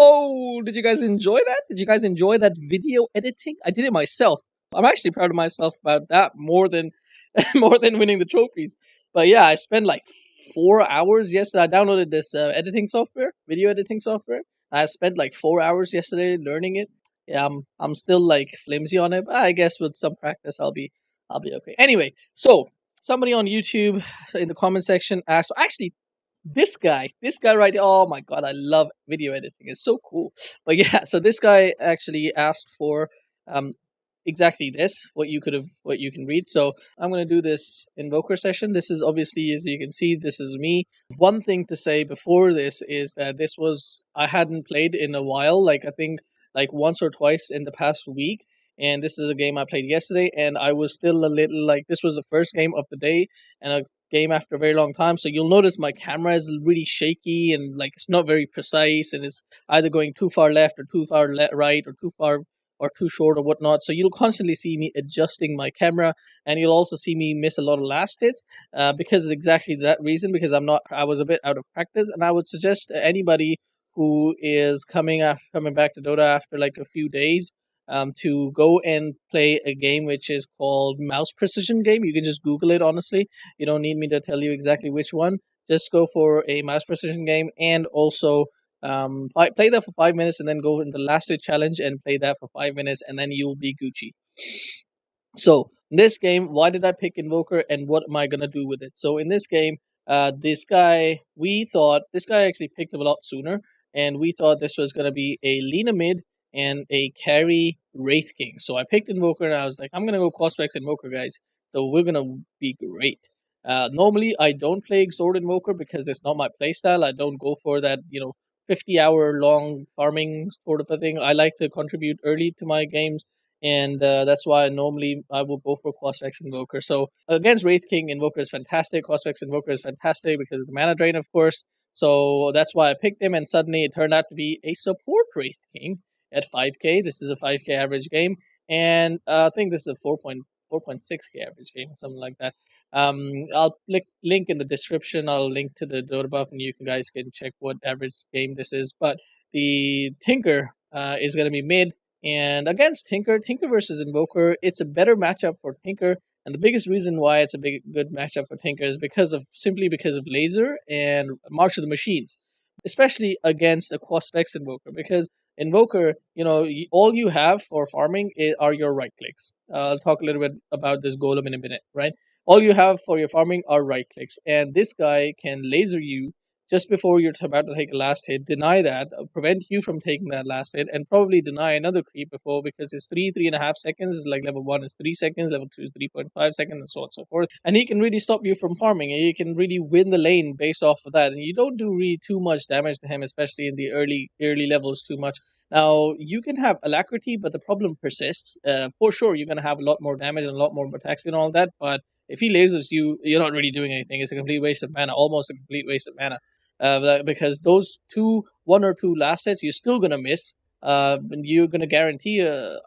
Oh, did you guys enjoy that? Did you guys enjoy that video editing? I did it myself. I'm actually proud of myself about that more than more than winning the trophies. But yeah, I spent like 4 hours yesterday. I downloaded this editing software, video editing software. I spent like 4 hours yesterday learning it. Yeah, I'm still like flimsy on it, but I guess with some practice I'll be okay. Anyway, so somebody on YouTube in the comment section asked. Actually, this guy right here, oh my god, I love video editing. It's so cool. But yeah, so this guy actually asked for um exactly this, what you can read. So I'm going to do this invoker session. This is obviously, as you can see, this is me. One thing to say before this is that I hadn't played in a while, like I think like once or twice in the past week. And this is a game I played yesterday, and I was still a little like, this was the first game of the day and a game after a very long time. So you'll notice my camera is really shaky and like it's not very precise, and it's either going too far left or too far right, or too far or too short or whatnot. So you'll constantly see me adjusting my camera, and you'll also see me miss a lot of last hits because of exactly that reason. Because I was a bit out of practice, and I would suggest anybody who is coming back to Dota after like a few days to go and play a game which is called Mouse Precision Game. You can just Google it. Honestly, you don't need me to tell you exactly which one. Just go for a Mouse Precision Game, and also play that for 5 minutes, and then go in the last hit challenge and play that for 5 minutes, and then you'll be Gucci. So in this game, why did I pick Invoker, and what am I gonna do with it? So in this game, this guy actually picked him a lot sooner, and we thought this was gonna be a Lina mid and a carry Wraith King. So I picked Invoker, and I was like, I'm gonna go Cospex Invoker, guys. So we're gonna be great. Normally, I don't play Exort Invoker because it's not my playstyle. I don't go for that, 50-hour long farming sort of a thing. I like to contribute early to my games, and that's why normally I will go for Quasvex Invoker. So against Wraith King, Invoker is fantastic. Quasvex Invoker is fantastic because of the mana drain, of course. So that's why I picked him, and suddenly it turned out to be a support Wraith King at 5k. This is a 5k average game, and I think this is a 4.6k average game, something like that. I'll link in the description. I'll link to the Dota buff, and you guys can check what average game this is. But the Tinker is going to be mid, and against Tinker versus Invoker, it's a better matchup for Tinker. And the biggest reason why it's a good matchup for Tinker is simply because of Laser and March of the Machines, especially against a Quasvex Invoker, because Invoker, all you have for farming are your right clicks. I'll talk a little bit about this golem in a minute, right? All you have for your farming are right clicks, and this guy can laser you just before you're about to take a last hit, deny that, prevent you from taking that last hit, and probably deny another creep before, because it's 3.5 seconds is like level 1 is 3 seconds, level 2 is 3.5 seconds, and so on and so forth. And he can really stop you from farming, and you can really win the lane based off of that. And you don't do really too much damage to him, especially in the early levels, too much. Now, you can have alacrity, but the problem persists. For sure, you're going to have a lot more damage and a lot more attack speed and all that, but if he lasers you, you're not really doing anything. It's a complete waste of mana, almost a complete waste of mana. Because those one or two last hits, you're still going to miss. And you're going to guarantee the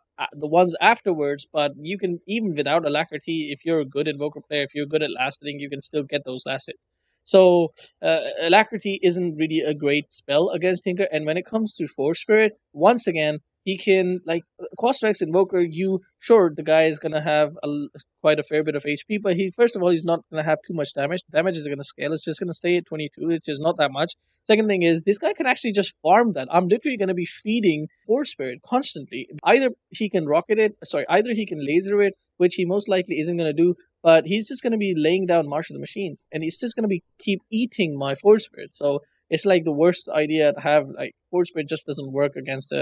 ones afterwards, but you can, even without alacrity, if you're a good Invoker player, if you're good at last hitting, you can still get those last hits. So alacrity isn't really a great spell against Tinker. And when it comes to Force Spirit, once again, he can, like, Quasvex Invoker, the guy is going to have quite a fair bit of HP, but first of all, he's not going to have too much damage. The damage is going to scale. It's just going to stay at 22, which is not that much. Second thing is, this guy can actually just farm that. I'm literally going to be feeding Force Spirit constantly. Either he can laser it, which he most likely isn't going to do, but he's just going to be laying down March of the Machines, and he's just going to keep eating my Force Spirit. So it's like the worst idea to have. Like, Force Spirit just doesn't work against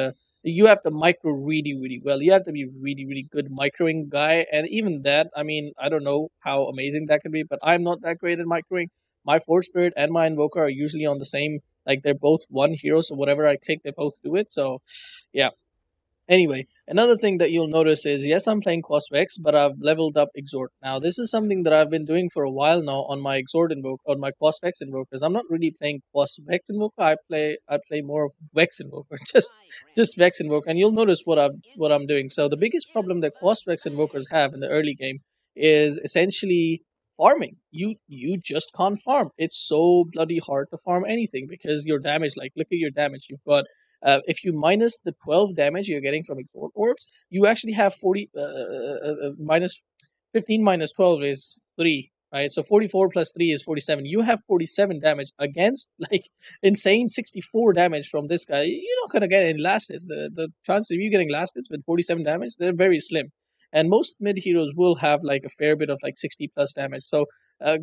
you have to micro really, really well. You have to be really, really good microing guy. And even that, I mean, I don't know how amazing that can be, but I'm not that great at microing. My Force Spirit and my Invoker are usually on the same, like, they're both one hero, so whatever I click, they both do it. So, yeah. Anyway, another thing that you'll notice is, yes, I'm playing Cosvex, but I've leveled up Exort. Now, this is something that I've been doing for a while now on my Exort Invoker, on my Cosvex Invokers. I'm not really playing Cosvex Invoker. I play more of Vex Invoker, just Vex Invoker. And you'll notice what I'm doing. So the biggest problem that Cosvex Invokers have in the early game is essentially farming. You just can't farm. It's so bloody hard to farm anything because your damage, like, look at your damage. You've got if you minus the 12 damage you're getting from exort orbs, you actually have 40 minus 15 minus 12 is 3, right? So 44 plus 3 is 47. You have 47 damage against like insane 64 damage from this guy. You're not gonna get any last hits. The chances of you getting last hits with 47 damage, they're very slim. And most mid heroes will have like a fair bit of like 60 plus damage. So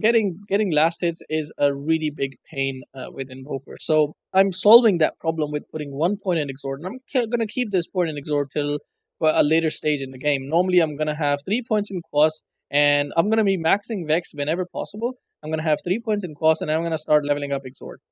getting last hits is a really big pain with Invoker. So I'm solving that problem with putting 1 point in Exort, and I'm gonna keep this point in Exort till a later stage in the game. Normally, I'm gonna have 3 points in Quas, and I'm gonna be maxing Vex whenever possible. I'm gonna have 3 points in Quas, and I'm gonna start leveling up Exort.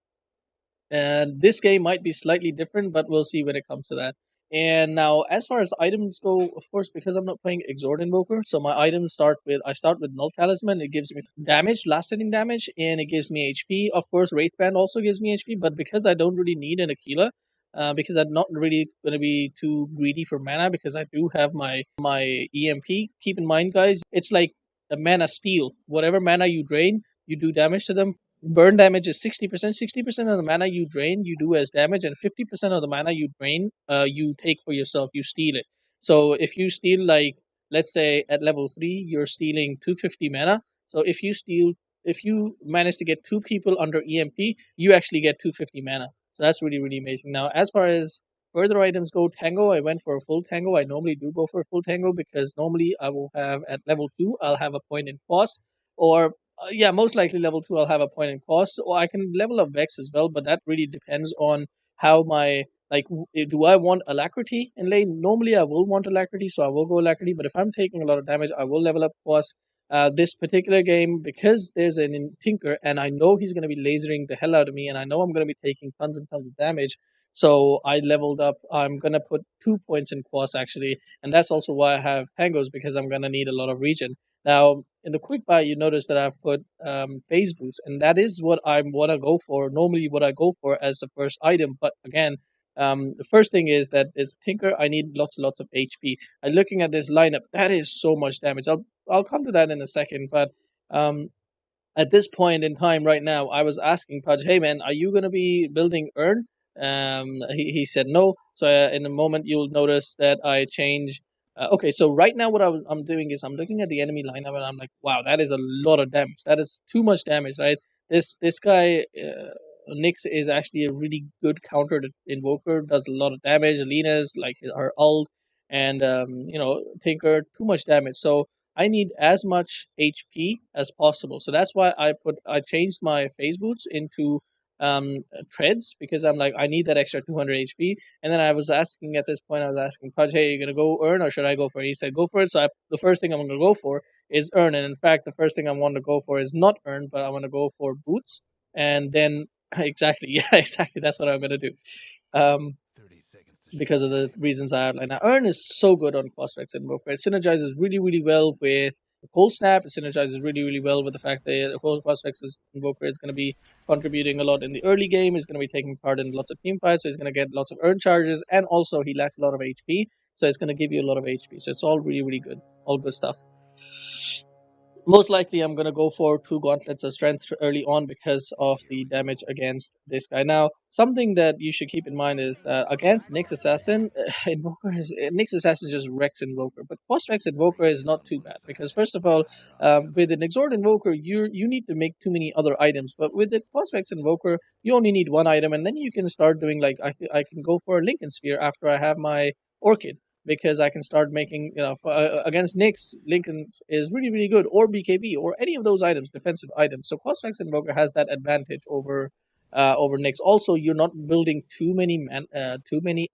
And this game might be slightly different, but we'll see when it comes to that. And now, as far as items go, of course, because I'm not playing Exort Invoker, so my items start with Null Talisman. It gives me damage, last hitting damage, and it gives me HP. Of course, Wraithband also gives me HP, but because I don't really need an Aquila, because I'm not really going to be too greedy for mana, because I do have my EMP. Keep in mind, guys, it's like a mana steal. Whatever mana you drain, you do damage to them. Burn damage is 60%. 60% of the mana you drain, you do as damage, and 50% of the mana you drain, you take for yourself. You steal it. So if you steal, like, let's say at level 3, you're stealing 250 mana. So if you manage to get 2 people under EMP, you actually get 250 mana. So that's really, really amazing. Now, as far as further items go, Tango, I went for a full Tango. I normally do go for a full Tango because normally I will have at level 2, I'll have a point in Boss, or yeah, most likely level 2 I'll have a point in cost, or I can level up Vex as well, but that really depends on how my, like, do I want Alacrity in lane? Normally I will want Alacrity, so I will go Alacrity, but if I'm taking a lot of damage, I will level up cost. This particular game, because there's an Tinker, and I know he's going to be lasering the hell out of me, and I know I'm going to be taking tons and tons of damage, so I leveled up. I'm going to put 2 points in Quas, actually, and that's also why I have Tangos, because I'm going to need a lot of regen. Now, in the quick buy, you notice that I've put phase boots, and that is what I want to go for. Normally, what I go for as the first item, but again, the first thing is that is Tinker. I need lots and lots of HP. And looking at this lineup, that is so much damage. I'll come to that in a second, but at this point in time right now, I was asking Pudge, hey man, are you going to be building Urn? He said no. So in a moment, you'll notice that I change. Okay, so right now what I'm doing is I'm looking at the enemy lineup and I'm like, wow, that is a lot of damage. That is too much damage, right? This guy, Nyx, is actually a really good counter to Invoker, does a lot of damage. Alina's like her ult, and Tinker, too much damage. So I need as much HP as possible. So that's why I changed my phase boots into treads, because I'm like, I need that extra 200 HP. And then I was asking, at this point, I was asking Pudge, hey, you gonna go Urn or should I go for it? He said go for it. So the first thing I'm gonna go for is Urn. And in fact, the first thing I want to go for is not Urn, but I want to go for boots. And then exactly, yeah, exactly, that's what I'm gonna do. Because of the reasons I outlined. Now, Urn is so good on Crossflex and Invoker. It synergizes really, really well with the Cold Snap. It synergizes really, really well with the fact that the whole Crossflex Invoker is going to be contributing a lot in the early game. He's going to be taking part in lots of team fights, so he's going to get lots of Urn charges, and also he lacks a lot of HP, so it's going to give you a lot of HP. So it's all really, really good. All good stuff. Most likely, I'm going to go for 2 gauntlets of strength early on because of the damage against this guy. Now, something that you should keep in mind is that against Nyx Assassin, Nyx Assassin just wrecks Invoker. But post-Vex Invoker is not too bad because, first of all, with an Exort Invoker, you need to make too many other items. But with the post-Vex Invoker, you only need 1 item, and then you can start doing, like, I can go for a Lincoln Sphere after I have my Orchid, because I can start making, against Nyx, Lincoln is really, really good, or BKB, or any of those items, defensive items. So Crossflex Invoker has that advantage over Nyx. Also, you're not building too many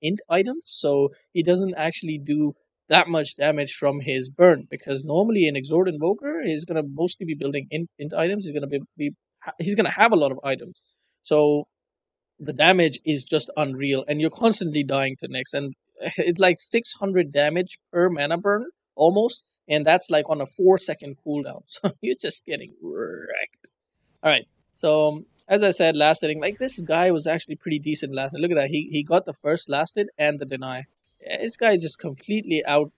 int items, so he doesn't actually do that much damage from his burn, because normally an Exort Invoker is going to mostly be building int items. He's going to have a lot of items. So the damage is just unreal, and you're constantly dying to Nyx, and it's like 600 damage per mana burn almost, and that's like on a 4-second cooldown. So you're just getting wrecked. All right. So as I said, last hitting, like, this guy was actually pretty decent last hit. Look at that. He got the first last hit and the deny. Yeah, this guy just completely out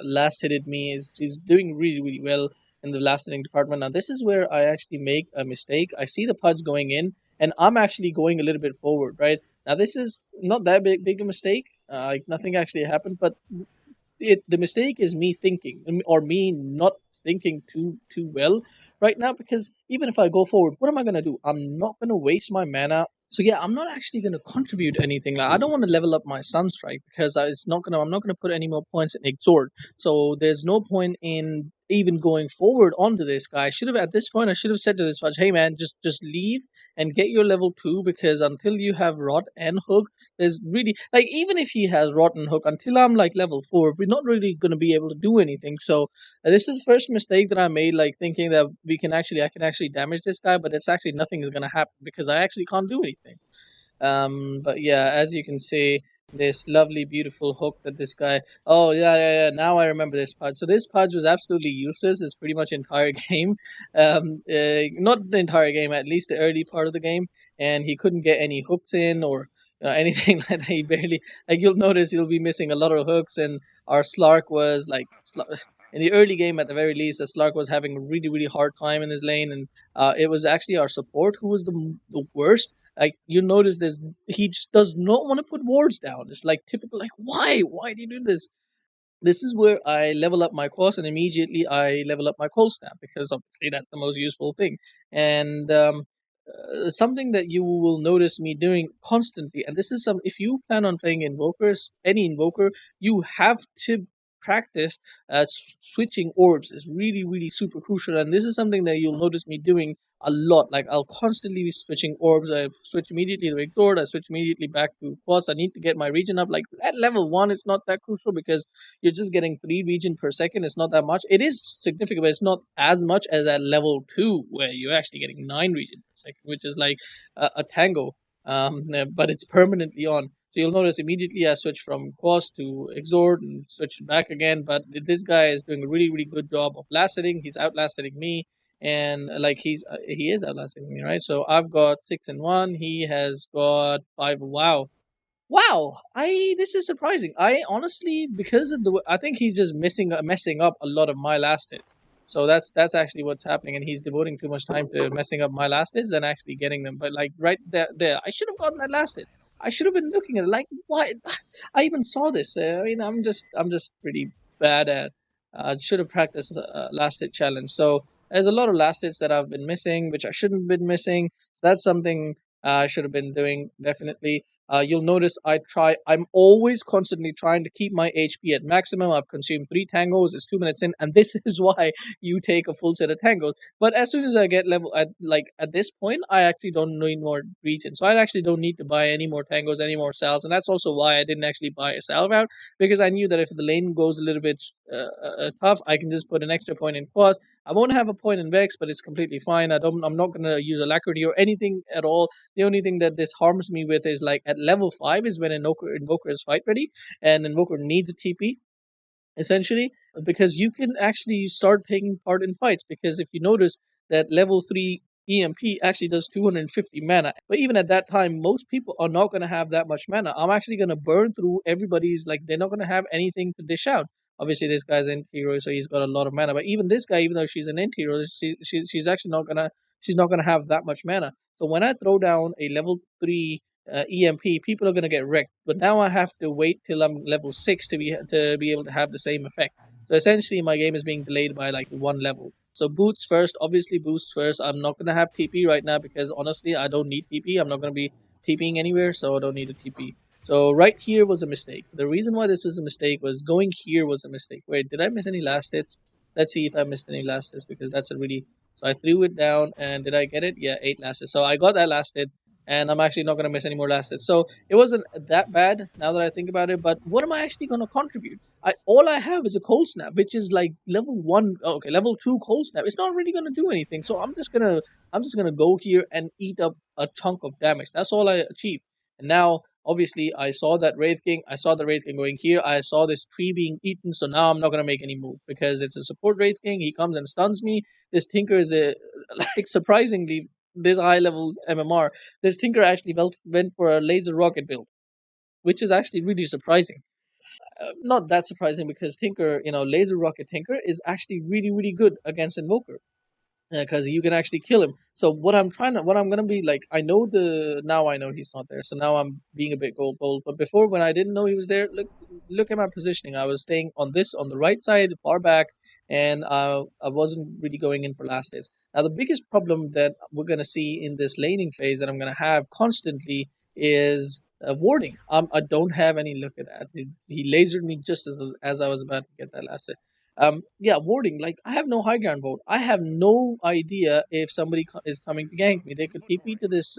last hitted me. He's doing really, really well in the last hitting department. Now this is where I actually make a mistake. I see the Pudge going in, and I'm actually going a little bit forward, right? Now this is not that big a mistake. Like nothing actually happened, but the mistake is me thinking or me not thinking too well right now, because even if I go forward, what am I gonna do? I'm not gonna waste my mana. So yeah, I'm not actually gonna contribute anything. Like I don't want to level up my Sunstrike because I'm not gonna put any more points in Exhort. So there's no point in even going forward onto this guy. I should have At this point I should have said to this Fudge, hey man, just leave and get your level 2, because until you have Rot and Hook, there's really, like, even if he has Rotten Hook, until I'm like level 4, we're not really going to be able to do anything. So this is the first mistake that I made, like thinking that I can actually damage this guy, but it's actually nothing is going to happen because I actually can't do anything. But yeah, as you can see, this lovely, beautiful hook that this guy. Oh yeah. Now I remember this Pudge. So this Pudge was absolutely useless. It's pretty much entire game. Not the entire game, at least the early part of the game, and he couldn't get any hooks in or anything like that. He barely, like, you'll notice he'll be missing a lot of hooks, and our Slark was like. In the early game, at the very least, the Slark was having a really hard time in his lane, and it was actually our support who was the worst. Like, you notice this, he just does not want to put wards down. It's like typical, like, why do you do this? This is where I level up my course, and immediately I level up my cold snap, because obviously that's the most useful thing. And something that you will notice me doing constantly, and this is some, if you plan on playing invokers, any invoker, you have to practice switching orbs. Is really super crucial, and this is something that you'll notice me doing a lot. Like, I'll constantly be switching orbs. I switch immediately to Exhort, I switch immediately back to Quas. I need to get my region up. Like, at level 1 it's not that crucial because you're just getting 3 region per second. It's not that much. It is significant, but it's not as much as at level 2, where you're actually getting 9 region per second, which is like a tango. But it's permanently on. So you'll notice immediately I switch from Quas to Exhort and switch back again. But this guy is doing a really good job of last hitting. He's outlasting me, and like he is outlasting me, right? So I've got 6 and 1. He has got 5. Wow. Wow, I this is surprising. I honestly, because of I think he's just messing up a lot of my last hits. So that's actually what's happening, and he's devoting too much time to messing up my last hits than actually getting them. But like right there, I should have gotten that last hit. I should have been looking at it like, why? I even saw this. I mean, I'm just pretty bad at. Should have practiced last hit challenge. So there's a lot of last hits that I've been missing, which I shouldn't have been missing. That's something I should have been doing definitely. You'll notice I'm always constantly trying to keep my HP at maximum. I've consumed 3 tangos, it's 2 minutes in, and this is why you take a full set of tangos. But as soon as I get level, at this point, I actually don't need more region. So I actually don't need to buy any more tangos, any more salves. And that's also why I didn't actually buy a salve out, because I knew that if the lane goes a little bit tough, I can just put an extra point in Quas. I won't have a point in Vex, but it's completely fine. I'm not going to use Alacrity or anything at all. The only thing that this harms me with is, like, at level 5 is when Invoker is fight ready, and Invoker needs a TP, essentially, because you can actually start taking part in fights. Because if you notice that level 3 EMP actually does 250 mana, but even at that time, most people are not going to have that much mana. I'm actually going to burn through everybody's, like, they're not going to have anything to dish out. Obviously, this guy's an hero, so he's got a lot of mana. But even this guy, even though she's an hero, she's actually not gonna have that much mana. So when I throw down a level 3 EMP, people are gonna get wrecked. But now I have to wait till I'm level 6 to be able to have the same effect. So essentially, my game is being delayed by like 1 level. So boots first, obviously boost first. I'm not gonna have TP right now because honestly, I don't need TP. I'm not gonna be TPing anywhere, so I don't need a TP. So right here was a mistake. The reason why this was a mistake was going here was a mistake. Wait, did I miss any last hits? Let's see if I missed any last hits, because that's a really. So I threw it down, and did I get it? Yeah, 8 last hits. So I got that last hit, and I'm actually not gonna miss any more last hits. So it wasn't that bad now that I think about it. But what am I actually gonna contribute? All I have is a cold snap, which is like level 1. Okay, level 2 cold snap. It's not really gonna do anything. So I'm just gonna go here and eat up a chunk of damage. That's all I achieve. And now, obviously, I saw that Wraith King. I saw the Wraith King going here. I saw this tree being eaten. So now I'm not going to make any move because it's a support Wraith King. He comes and stuns me. This Tinker is like, surprisingly, this high level MMR. This Tinker actually went for a laser rocket build, which is actually really surprising. Not that surprising because Tinker, laser rocket Tinker is actually really good against Invoker, because you can actually kill him. So what I'm gonna be like, now I know he's not there. So now I'm being a bit bold. But before, when I didn't know he was there, look at my positioning. I was staying on the right side, far back, and I wasn't really going in for last hits. Now the biggest problem that we're gonna see in this laning phase that I'm gonna have constantly is warding. I don't have any look at that. He lasered me just as I was about to get that last hit. Yeah, warding. Like, I have no high ground vote. I have no idea if somebody is coming to gank me. They could TP to this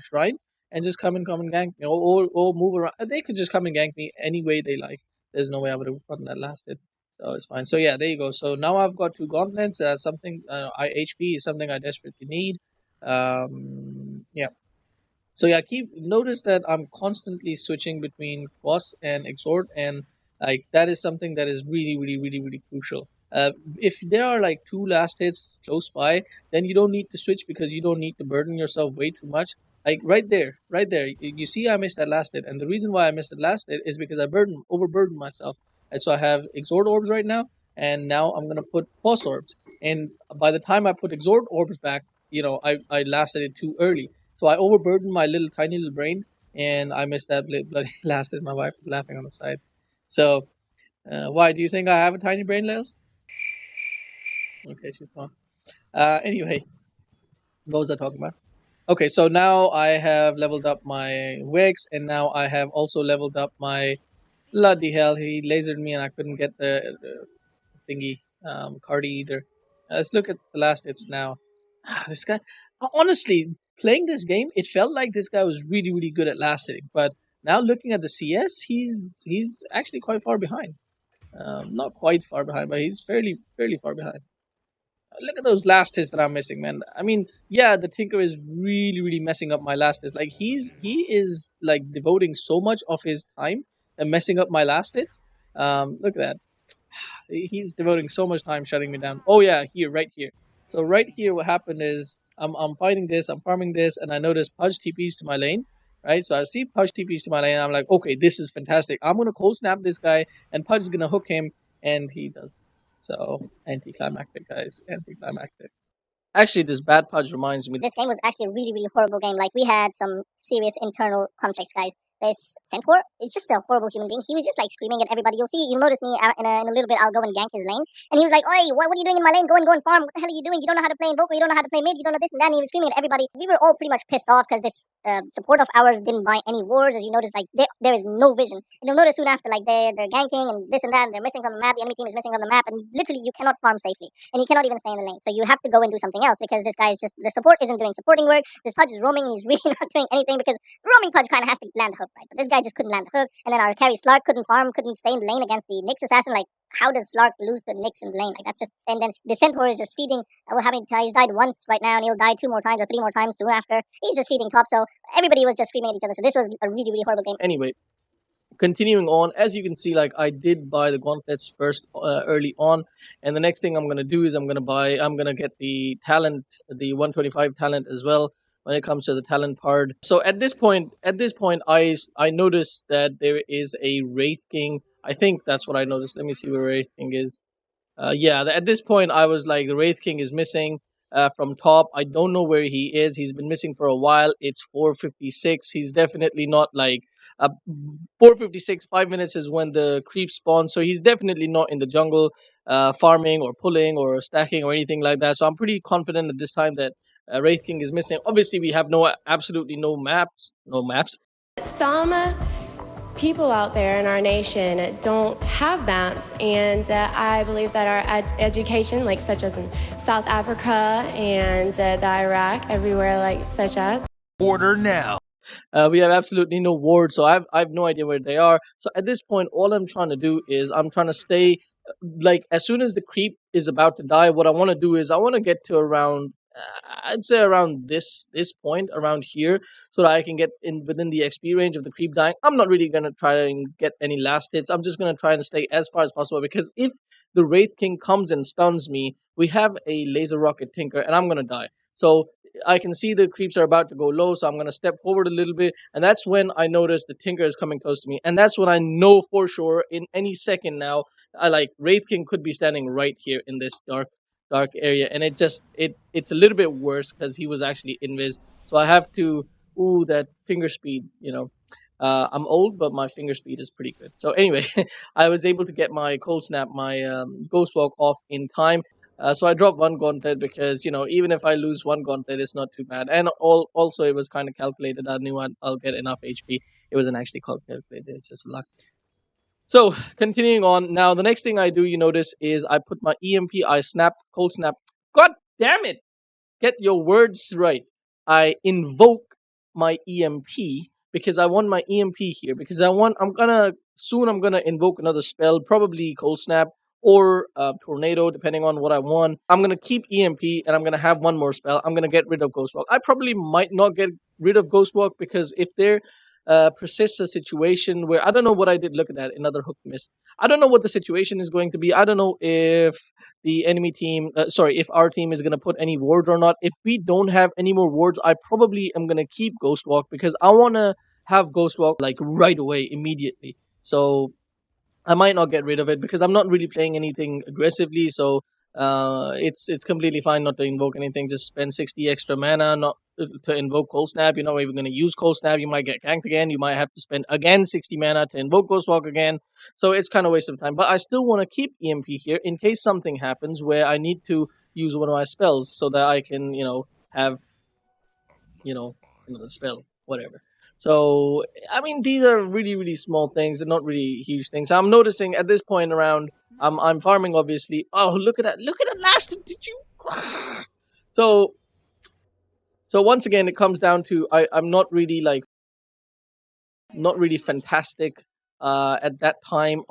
shrine and just come and gank me, or move around. They could just come and gank me any way they like. There's no way I would have gotten that last hit. So it's fine. So yeah, there you go. So now I've got two gauntlets. Something HP is something I desperately need. Yeah. So yeah, keep notice that I'm constantly switching between Quas and Exhort, and like that is something that is really crucial. If there are like two last hits close by, then you don't need to switch because you don't need to burden yourself way too much. Like right there, you see I missed that last hit, and the reason why I missed that last hit is because I overburdened myself. And so I have Exhort orbs right now, and now I'm gonna put Quas orbs. And by the time I put Exhort orbs back, I lasted it too early. So I overburdened my tiny little brain, and I missed that bloody last hit. My wife is laughing on the side. So, why do you think I have a tiny brain, Lils? Okay, she's gone. Anyway, what was I talking about? Okay, so now I have leveled up my Wix, and now I have also leveled up my. Bloody hell, he lasered me, and I couldn't get the thingy card either. Let's look at the last hits now. This guy, honestly, playing this game, it felt like this guy was really good at last hitting. But now looking at the CS, he's actually quite far behind. Not quite far behind, but he's fairly far behind. Look at those last hits that I'm missing, man. I mean, yeah, the Tinker is really messing up my last hits. Like he is like devoting so much of his time and messing up my last hits. Look at that. He's devoting so much time shutting me down. Oh yeah, right here. So right here, what happened is I'm fighting this, I'm farming this, and I notice Pudge TPs to my lane. Right, so I see Pudge TPs to my lane. And I'm like, okay, this is fantastic. I'm gonna cold snap this guy, and Pudge is gonna hook him, and he does. So anticlimactic, guys, anticlimactic. Actually, this bad Pudge reminds me. This game was actually a really horrible game. Like, we had some serious internal conflicts, guys. This Centaur is just a horrible human being. He was just like screaming at everybody. You'll notice me in a little bit. I'll go and gank his lane, and he was like, "Oi, what are you doing in my lane? Go and farm. What the hell are you doing? You don't know how to play Invoker. You don't know how to play mid. You don't know this and that." And he was screaming at everybody. We were all pretty much pissed off because this support of ours didn't buy any wars. As you notice, like there is no vision. And you'll notice soon after, like they're ganking and this and that, and they're missing from the map. The enemy team is missing from the map, and literally you cannot farm safely, and you cannot even stay in the lane. So you have to go and do something else because this guy is just the support isn't doing supporting work. This Pudge is roaming, and he's really not doing anything because roaming Pudge kind of has to land the hook, right? But this guy just couldn't land the hook, and then our carry Slark couldn't farm, couldn't stay in the lane against the Nyx assassin. Like, how does Slark lose to Nyx in the lane? Like, that's just. And then the Centaur is just feeding. He's died once right now, and he'll die 2 more times or 3 more times soon after. He's just feeding top, so everybody was just screaming at each other. So this was a really horrible game. Anyway, continuing on, as you can see, like I did buy the gauntlets first early on, and the next thing I'm gonna do is I'm gonna get the talent, the 125 talent as well. When it comes to the talent part, so at this point, I noticed that there is a Wraith King. I think that's what I noticed. Let me see where Wraith King is. Yeah, at this point, I was like, the Wraith King is missing from top. I don't know where he is. He's been missing for a while. It's 4:56. He's definitely not like 4:56. 5 minutes is when the creep spawns, so he's definitely not in the jungle farming or pulling or stacking or anything like that. So I'm pretty confident at this time that Wraith King is missing. Obviously, we have absolutely no maps. Some people out there in our nation don't have maps, and I believe that our education, like such as in South Africa and the Iraq, everywhere like such as. Order now. We have absolutely no wards, so I've no idea where they are. So at this point, all I'm trying to do is I'm trying to stay, like, as soon as the creep is about to die, what I want to do is I want to get to around, I'd say around this point, around here, so that I can get in within the XP range of the creep dying. I'm not really going to try and get any last hits. I'm just going to try and stay as far as possible, because if the Wraith King comes and stuns me, we have a laser rocket Tinker, and I'm going to die. So I can see the creeps are about to go low, so I'm going to step forward a little bit, and that's when I notice the Tinker is coming close to me, and that's when I know for sure in any second now, Wraith King could be standing right here in this dark dark area, and it's a little bit worse because he was actually invis. So I have to that finger speed, I'm old, but my finger speed is pretty good. So anyway, I was able to get my cold snap, my ghost walk off in time. So I dropped one gauntlet because even if I lose one gauntlet, it's not too bad. And also it was kind of calculated. I knew I'll get enough HP. It wasn't actually calculated. It's just luck. So continuing on, now the next thing I do, you notice, is I put my EMP. I snap, cold snap. God damn it! Get your words right. I invoke my EMP because I want my EMP here because I'm gonna invoke another spell, probably cold snap or tornado, depending on what I want. I'm gonna keep EMP and I'm gonna have one more spell. I'm gonna get rid of Ghost Walk. I probably might not get rid of Ghost Walk because if there persists a situation where I don't know what I did. Look at that, another hook miss. I don't know what the situation is going to be. I don't know if the enemy team, if our team is going to put any wards or not. If we don't have any more wards, I probably am going to keep Ghost Walk because I want to have Ghost Walk like right away, immediately. So I might not get rid of it because I'm not really playing anything aggressively. So it's completely fine not to invoke anything. Just spend 60 extra mana not to invoke Cold Snap. You're not even going to use Cold Snap. You might get ganked again. You might have to spend again 60 mana to invoke Ghost Walk again. So it's kind of a waste of time. But I still want to keep EMP here in case something happens where I need to use one of my spells so that I can, have, another spell, whatever. So, I mean, these are really, really small things and not really huge things. I'm noticing at this point around, I'm farming, obviously. Oh, look at that. Look at that last. Did you? So once again, it comes down to I'm not really fantastic at that time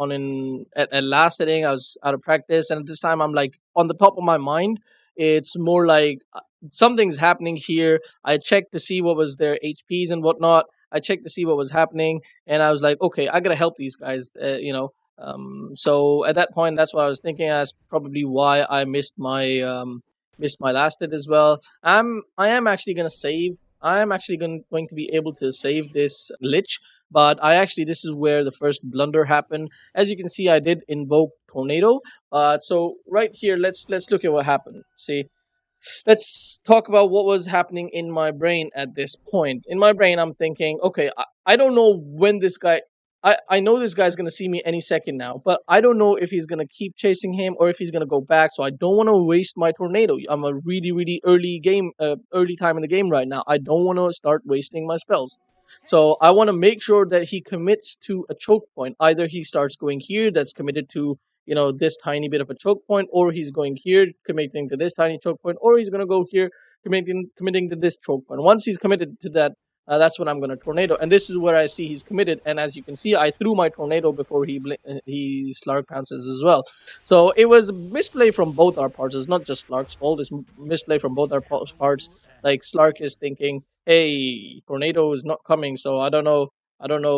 at last setting. I was out of practice, and at this time I'm like on the top of my mind. It's more like something's happening here. I checked to see what was their HPs and whatnot. I checked to see what was happening, and I was like, okay, I gotta help these guys. So at that point, that's what I was thinking. That's probably why I missed my last hit as well. I am actually gonna save. I am actually going to be able to save this lich, but this is where the first blunder happened. As you can see, I did invoke tornado. So right here, let's look at what happened. See, let's talk about what was happening in my brain at this point. In my brain, I'm thinking, okay, I don't know when this guy. I know this guy's going to see me any second now, but I don't know if he's going to keep chasing him or if he's going to go back, so I don't want to waste my tornado. I'm a really, really early time in the game right now. I don't want to start wasting my spells. So I want to make sure that he commits to a choke point. Either he starts going here, that's committed to, this tiny bit of a choke point, or he's going here, committing to this tiny choke point, or he's going to go here, committing to this choke point. Once he's committed to that, that's when I'm going to tornado, and this is where I see he's committed. And as you can see, I threw my tornado before he Slark pounces as well. So it was misplay from both our parts. It's not just Slark's fault. It's misplay from both our parts. Like Slark is thinking, "Hey, tornado is not coming, so I don't know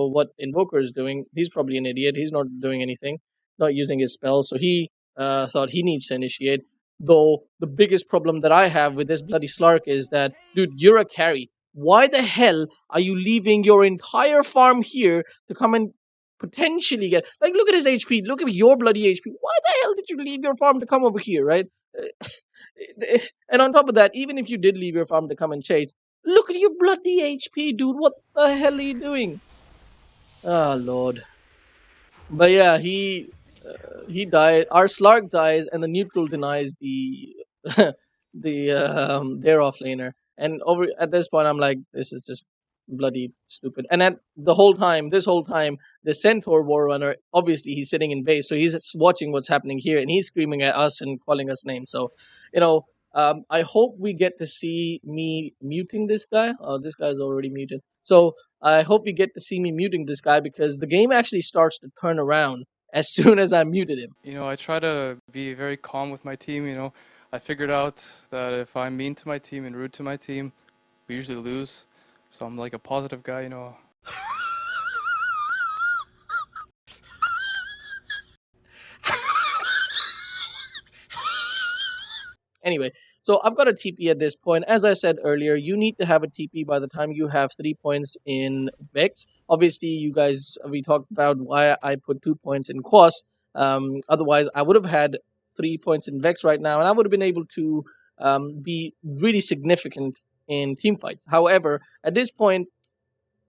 what Invoker is doing. He's probably an idiot. He's not doing anything, not using his spells. So he thought he needs to initiate." Though the biggest problem that I have with this bloody Slark is that, dude, you're a carry. Why the hell are you leaving your entire farm here to come and potentially get... Like, look at his HP. Look at your bloody HP. Why the hell did you leave your farm to come over here, right? And on top of that, even if you did leave your farm to come and chase, look at your bloody HP, dude. What the hell are you doing? Oh, Lord. But yeah, he died. Our Slark dies, and the neutral denies the their offlaner. And at this point, I'm like, this is just bloody stupid. And at this whole time, the Centaur Warrunner, obviously he's sitting in base, so he's watching what's happening here, and he's screaming at us and calling us names. So, I hope we get to see me muting this guy. Oh, this guy's already muted. So I hope we get to see me muting this guy because the game actually starts to turn around as soon as I muted him. I try to be very calm with my team. I figured out that if I'm mean to my team and rude to my team, we usually lose. So I'm like a positive guy, Anyway, so I've got a TP at this point. As I said earlier, you need to have a TP by the time you have 3 points in Vex. Obviously, we talked about why I put 2 points in Quas. Otherwise, I would have had 3 points in Vex right now, and I would have been able to be really significant in team fights. However, at this point,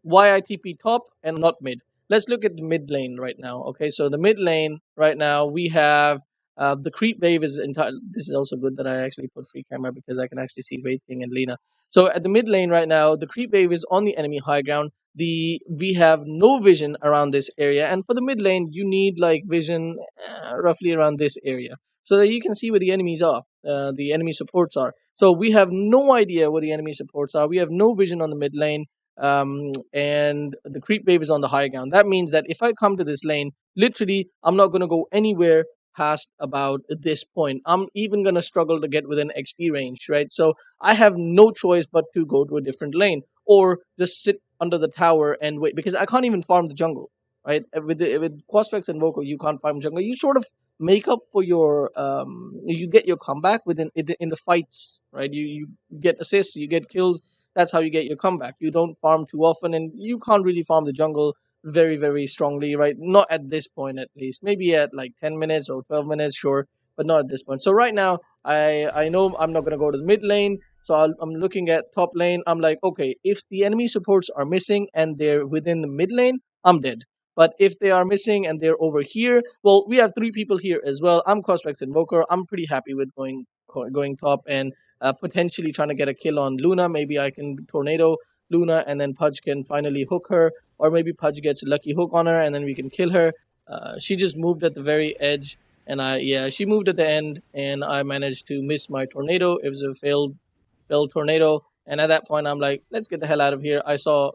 why I TP top and not mid? Let's look at the mid lane right now. Okay, so the mid lane right now we have the creep wave is entire. This is also good that I actually put free camera because I can actually see Wei Ting and Lena. So at the mid lane right now, the creep wave is on the enemy high ground. We have no vision around this area, and for the mid lane, you need like vision roughly around this area so that you can see where the enemies are, the enemy supports are. So we have no idea where the enemy supports are. We have no vision on the mid lane, and the creep wave is on the high ground. That means that if I come to this lane, literally, I'm not going to go anywhere past about this point. I'm even going to struggle to get within XP range, right? So I have no choice but to go to a different lane or just sit under the tower and wait because I can't even farm the jungle, right? With Quaspex and Vocal, you can't farm jungle. You sort of make up for your you get your comeback within in the fights, right? You get assists, you get kills. That's how you get your comeback. You don't farm too often, and you can't really farm the jungle very, very strongly, right? Not at this point, at least. Maybe at like 10 minutes or 12 minutes, sure, but not at this point. So right now, I know I'm not gonna go to the mid lane, so I'm looking at top lane. I'm like, okay, if the enemy supports are missing and they're within the mid lane, I'm dead. But if they are missing and they're over here, well, we have 3 people here as well. I'm Cospex Invoker. I'm pretty happy with going top and potentially trying to get a kill on Luna. Maybe I can tornado Luna and then Pudge can finally hook her, or maybe Pudge gets a lucky hook on her and then we can kill her. She just moved at the very edge, and she moved at the end, and I managed to miss my tornado. It was a failed tornado, and at that point I'm like, let's get the hell out of here. I saw,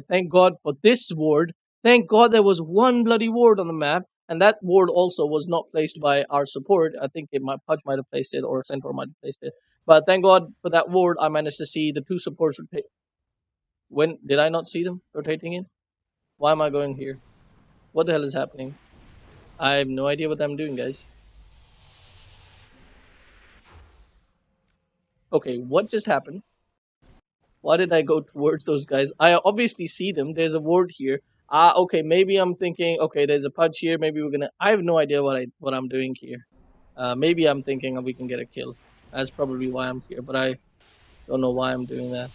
thank God for this ward. Thank God there was one bloody ward on the map, and that ward also was not placed by our support. I think Pudge might have placed it, or Centaur might have placed it. But thank God for that ward, I managed to see the 2 supports rotate. When did I not see them rotating in? Why am I going here? What the hell is happening? I have no idea what I'm doing, guys. Okay, what just happened? Why did I go towards those guys? I obviously see them. There's a ward here. Okay, maybe I'm thinking, okay, there's a Pudge here. Maybe we're gonna. I have no idea what I'm doing here. Maybe I'm thinking we can get a kill. That's probably why I'm here, but I don't know why I'm doing that.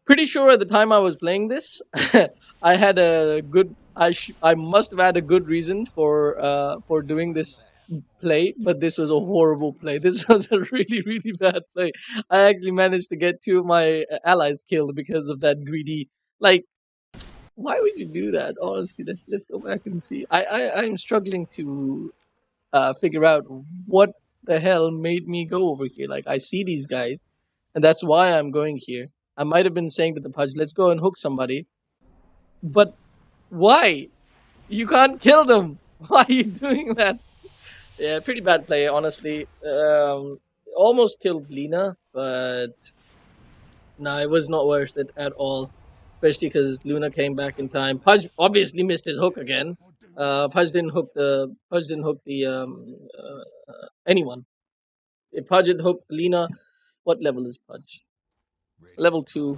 Pretty sure at the time I was playing this, I had a good. I must have had a good reason for doing this play, but this was a horrible play. This was a really, really bad play. I actually managed to get 2 of my allies killed because of that greedy. Like, why would you do that? Honestly, let's go back and see. I'm struggling to figure out what the hell made me go over here. Like, I see these guys, and that's why I'm going here. I might have been saying to the Pudge, let's go and hook somebody. But why? You can't kill them. Why are you doing that? Yeah, pretty bad play, honestly. Almost killed Lena, but no, it was not worth it at all. Especially because Luna came back in time. Pudge obviously missed his hook again. Pudge didn't hook the anyone. If Pudge had hooked Lena, what level is Pudge? Level 2.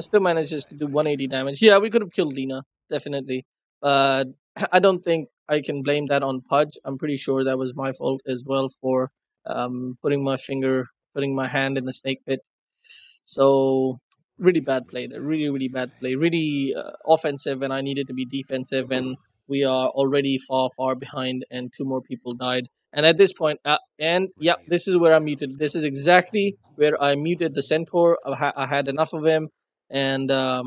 Still manages to do 180 damage. Yeah, we could have killed Lena, definitely. But I don't think I can blame that on Pudge. I'm pretty sure that was my fault as well for putting my hand in the snake pit. So, really bad play there. Really, really bad play. Really offensive, and I needed to be defensive, and we are already far, far behind, and 2 more people died. And at this point, this is where I muted. This is exactly where I muted the Centaur. I had enough of him, and I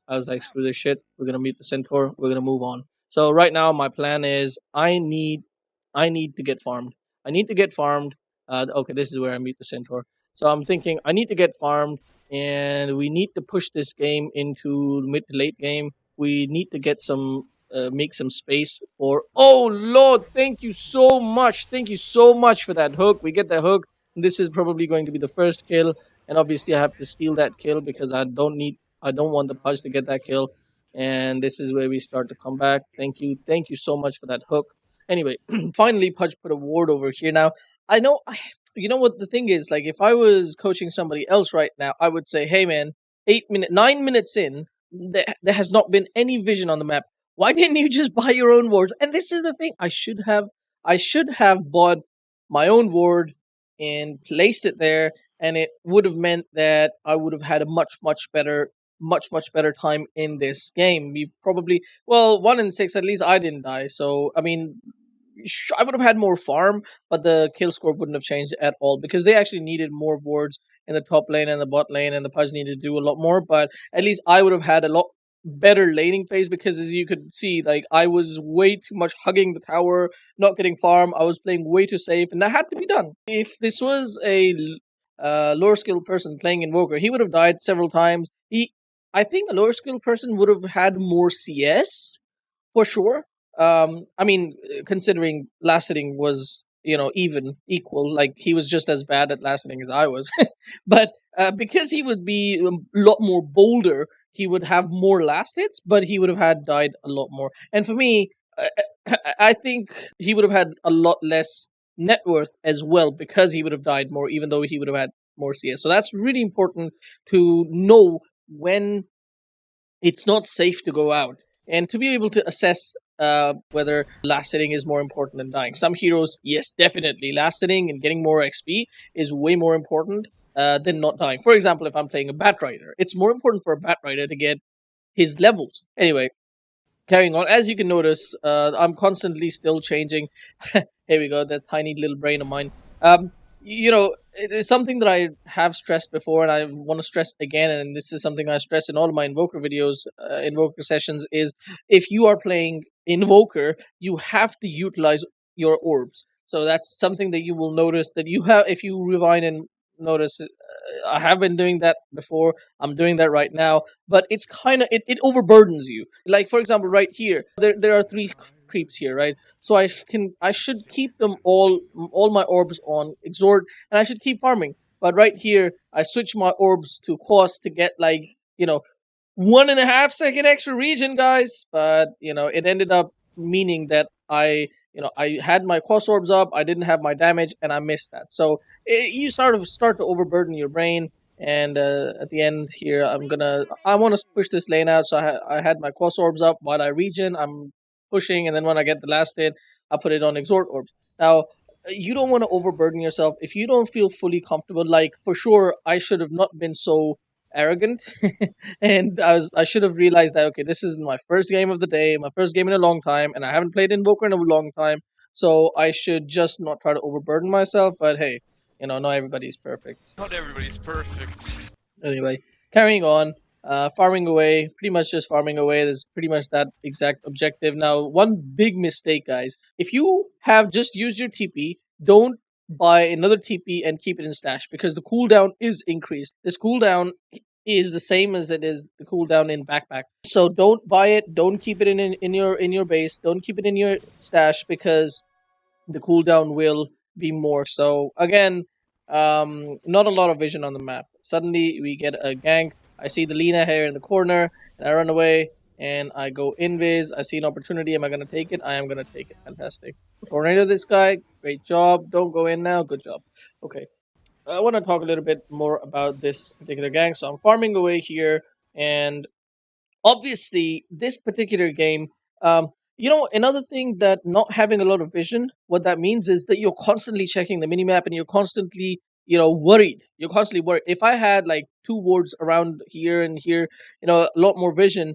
was like, screw this shit. We're gonna mute the Centaur. We're gonna move on. So right now, my plan is I need to get farmed. I need to get farmed. Okay, this is where I mute the Centaur. So I'm thinking I need to get farmed, and we need to push this game into mid to late game. We need to get some make some space for. Oh Lord, thank you so much. Thank you so much for that hook. We get the hook. This is probably going to be the first kill, and obviously I have to steal that kill because I don't want the Pudge to get that kill. And this is where we start to come back. Thank you so much for that hook. Anyway, finally Pudge put a ward over here. Now I know. You know what the thing is, like, if I was coaching somebody else right now, I would say, hey man, 9 minutes in, there has not been any vision on the map. Why didn't you just buy your own wards? And this is the thing, I should have I should have bought my own ward and placed it there, and it would have meant that I would have had a much better time in this game. We probably, well, 1 in 6 at least I didn't die. So I mean, I would have had more farm, but the kill score wouldn't have changed at all because they actually needed more wards in the top lane and the bot lane, and the Pudge needed to do a lot more. But at least I would have had a lot better laning phase because, as you could see, like I was way too much hugging the tower, not getting farm. I was playing way too safe, and that had to be done. If this was a lower skilled person playing Invoker, he would have died several times. I think a lower skilled person would have had more CS for sure. I mean, considering last hitting was even equal, like he was just as bad at last hitting as I was, but because he would be a lot more bolder, he would have more last hits, but he would have had died a lot more. And for me, I think he would have had a lot less net worth as well because he would have died more, even though he would have had more CS. So that's really important to know when it's not safe to go out and to be able to assess whether last hitting is more important than dying. Some heroes, yes, definitely, last hitting and getting more XP is way more important than not dying. For example, if I'm playing a Bat Rider, it's more important for a Bat Rider to get his levels. Anyway, carrying on, as you can notice, I'm constantly still changing. Here we go, that tiny little brain of mine. It is something that I have stressed before, and I want to stress again. And this is something I stress in all of my Invoker videos, Invoker sessions. Is if you are playing Invoker, you have to utilize your orbs. So that's something that you will notice that you have if you rewind and notice. I have been doing that before. I'm doing that right now, but it's kind of it overburdens you. Like for example, right here, there are 3 creeps here, right? So I should keep them all my orbs on exhort, and I should keep farming. But right here, I switch my orbs to cost to get 1.5 second extra regen, guys. But it ended up meaning that I had my cost orbs up, I didn't have my damage, and I missed that. So you start to overburden your brain. And at the end here, I want to push this lane out. So I had my cost orbs up while I regen. I'm pushing, and then when I get the last hit, I put it on exhort orbs. Now, you don't want to overburden yourself if you don't feel fully comfortable. Like for sure, I should have not been so arrogant, and I should have realized that okay, this is my first game of the day, my first game in a long time, and I haven't played Invoker in a long time, so I should just not try to overburden myself. But hey, not everybody's perfect. Not everybody's perfect. Anyway, carrying on, farming away, pretty much just farming away. There's pretty much that exact objective. Now, one big mistake, guys. If you have just used your TP, don't buy another TP and keep it in stash because the cooldown is increased. This cooldown is the same as it is the cooldown in backpack. So don't buy it. Don't keep it in your base. Don't keep it in your stash because the cooldown will be more. So again, not a lot of vision on the map. Suddenly we get a gank. I see the Lina here in the corner, and I run away, and I go invis. I see an opportunity. Am I going to take it? I am going to take it. Fantastic. Tornado this guy. Great job. Don't go in now. Good job. Okay. I want to talk a little bit more about this particular gang. So I'm farming away here, and obviously this particular game, another thing that not having a lot of vision, what that means is that you're constantly checking the minimap and you're constantly worried. You're constantly worried. If I had like 2 wards around here and here, a lot more vision,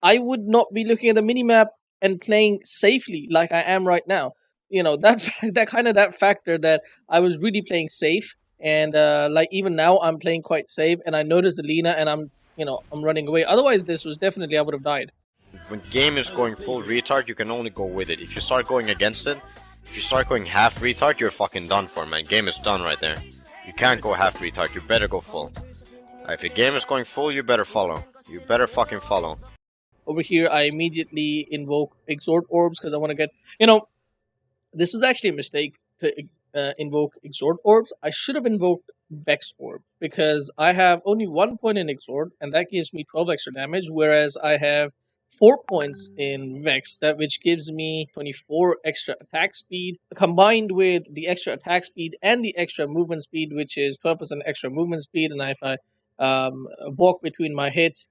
I would not be looking at the minimap and playing safely like I am right now. That factor that I was really playing safe, and like even now I'm playing quite safe, and I noticed the Lina, and I'm running away. Otherwise, this was definitely I would have died. When game is going full retard, you can only go with it. If you start going against it, if you start going half retard, you're fucking done for, man. Game is done right there. You can't go half retard, you better go full. If your game is going full, you better follow. You better fucking follow. Over here, I immediately invoke Exhort Orbs because I want to get... this was actually a mistake to invoke Exhort Orbs. I should have invoked Vex Orb because I have only 1 point in Exhort, and that gives me 12 extra damage, whereas I have 4 points in Vex, which gives me 24 extra attack speed, combined with the extra attack speed and the extra movement speed, which is 12% extra movement speed. And if I walk between my hits,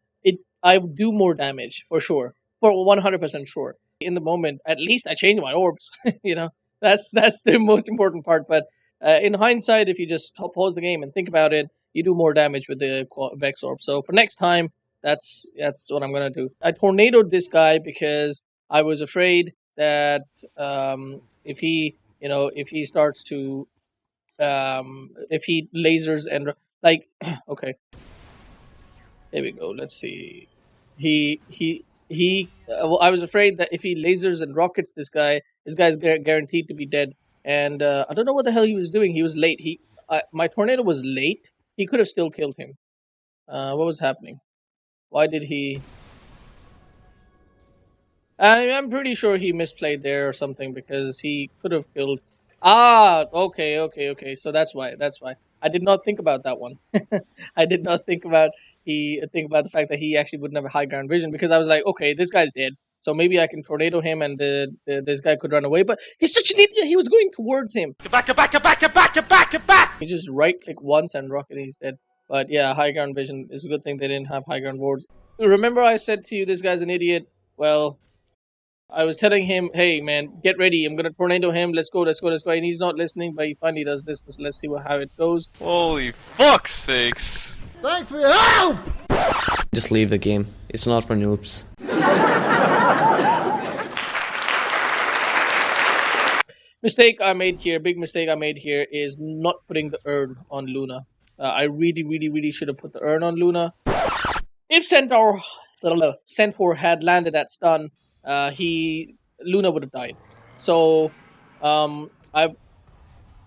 I do more damage for sure, for 100% sure. in the moment, at least I changed my orbs. You know, that's the most important part. But in hindsight, if you just pause the game and think about it, you do more damage with the Vex orb. So for next time, that's what I'm gonna do. I tornadoed this guy because I was afraid that if he starts to if he lasers and like okay, there we go. Let's see. Well, I was afraid that if he lasers and rockets this guy's guaranteed to be dead. And I don't know what the hell he was doing. He was late. My tornado was late. He could have still killed him. What was happening? Why did he? I'm pretty sure he misplayed there or something because he could have killed. Ah, okay. So that's why. I did not think about that one. I did not think about the fact that he actually wouldn't have a high ground vision because I was like, okay, this guy's dead, so maybe I can tornado him and this guy could run away. But he's such an idiot. He was going towards him. Back. He just right click once and rocket and he's dead. But yeah, high ground vision is a good thing they didn't have high ground wards. Remember I said to you this guy's an idiot? Well, I was telling him, hey man, get ready, I'm gonna tornado him, let's go, and he's not listening, but he finally does this, so let's see how it goes. Holy fuck's sakes. Thanks for your help! Just leave the game. It's not for noobs. Big mistake I made here is not putting the urn on Luna. I really should have put the urn on Luna. If Centaur had landed that stun, Luna would have died. So,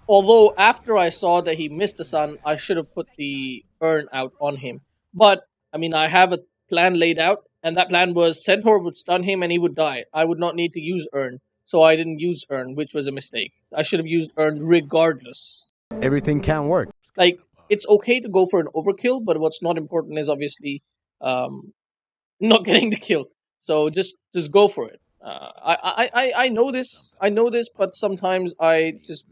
although after I saw that he missed the stun, I should have put the urn out on him. But I mean, I have a plan laid out, and that plan was Centaur would stun him and he would die. I would not need to use urn, so I didn't use urn, which was a mistake. I should have used urn regardless. Everything can work. Like, it's okay to go for an overkill, but what's not important is obviously not getting the kill. So just go for it. I know this, but sometimes I just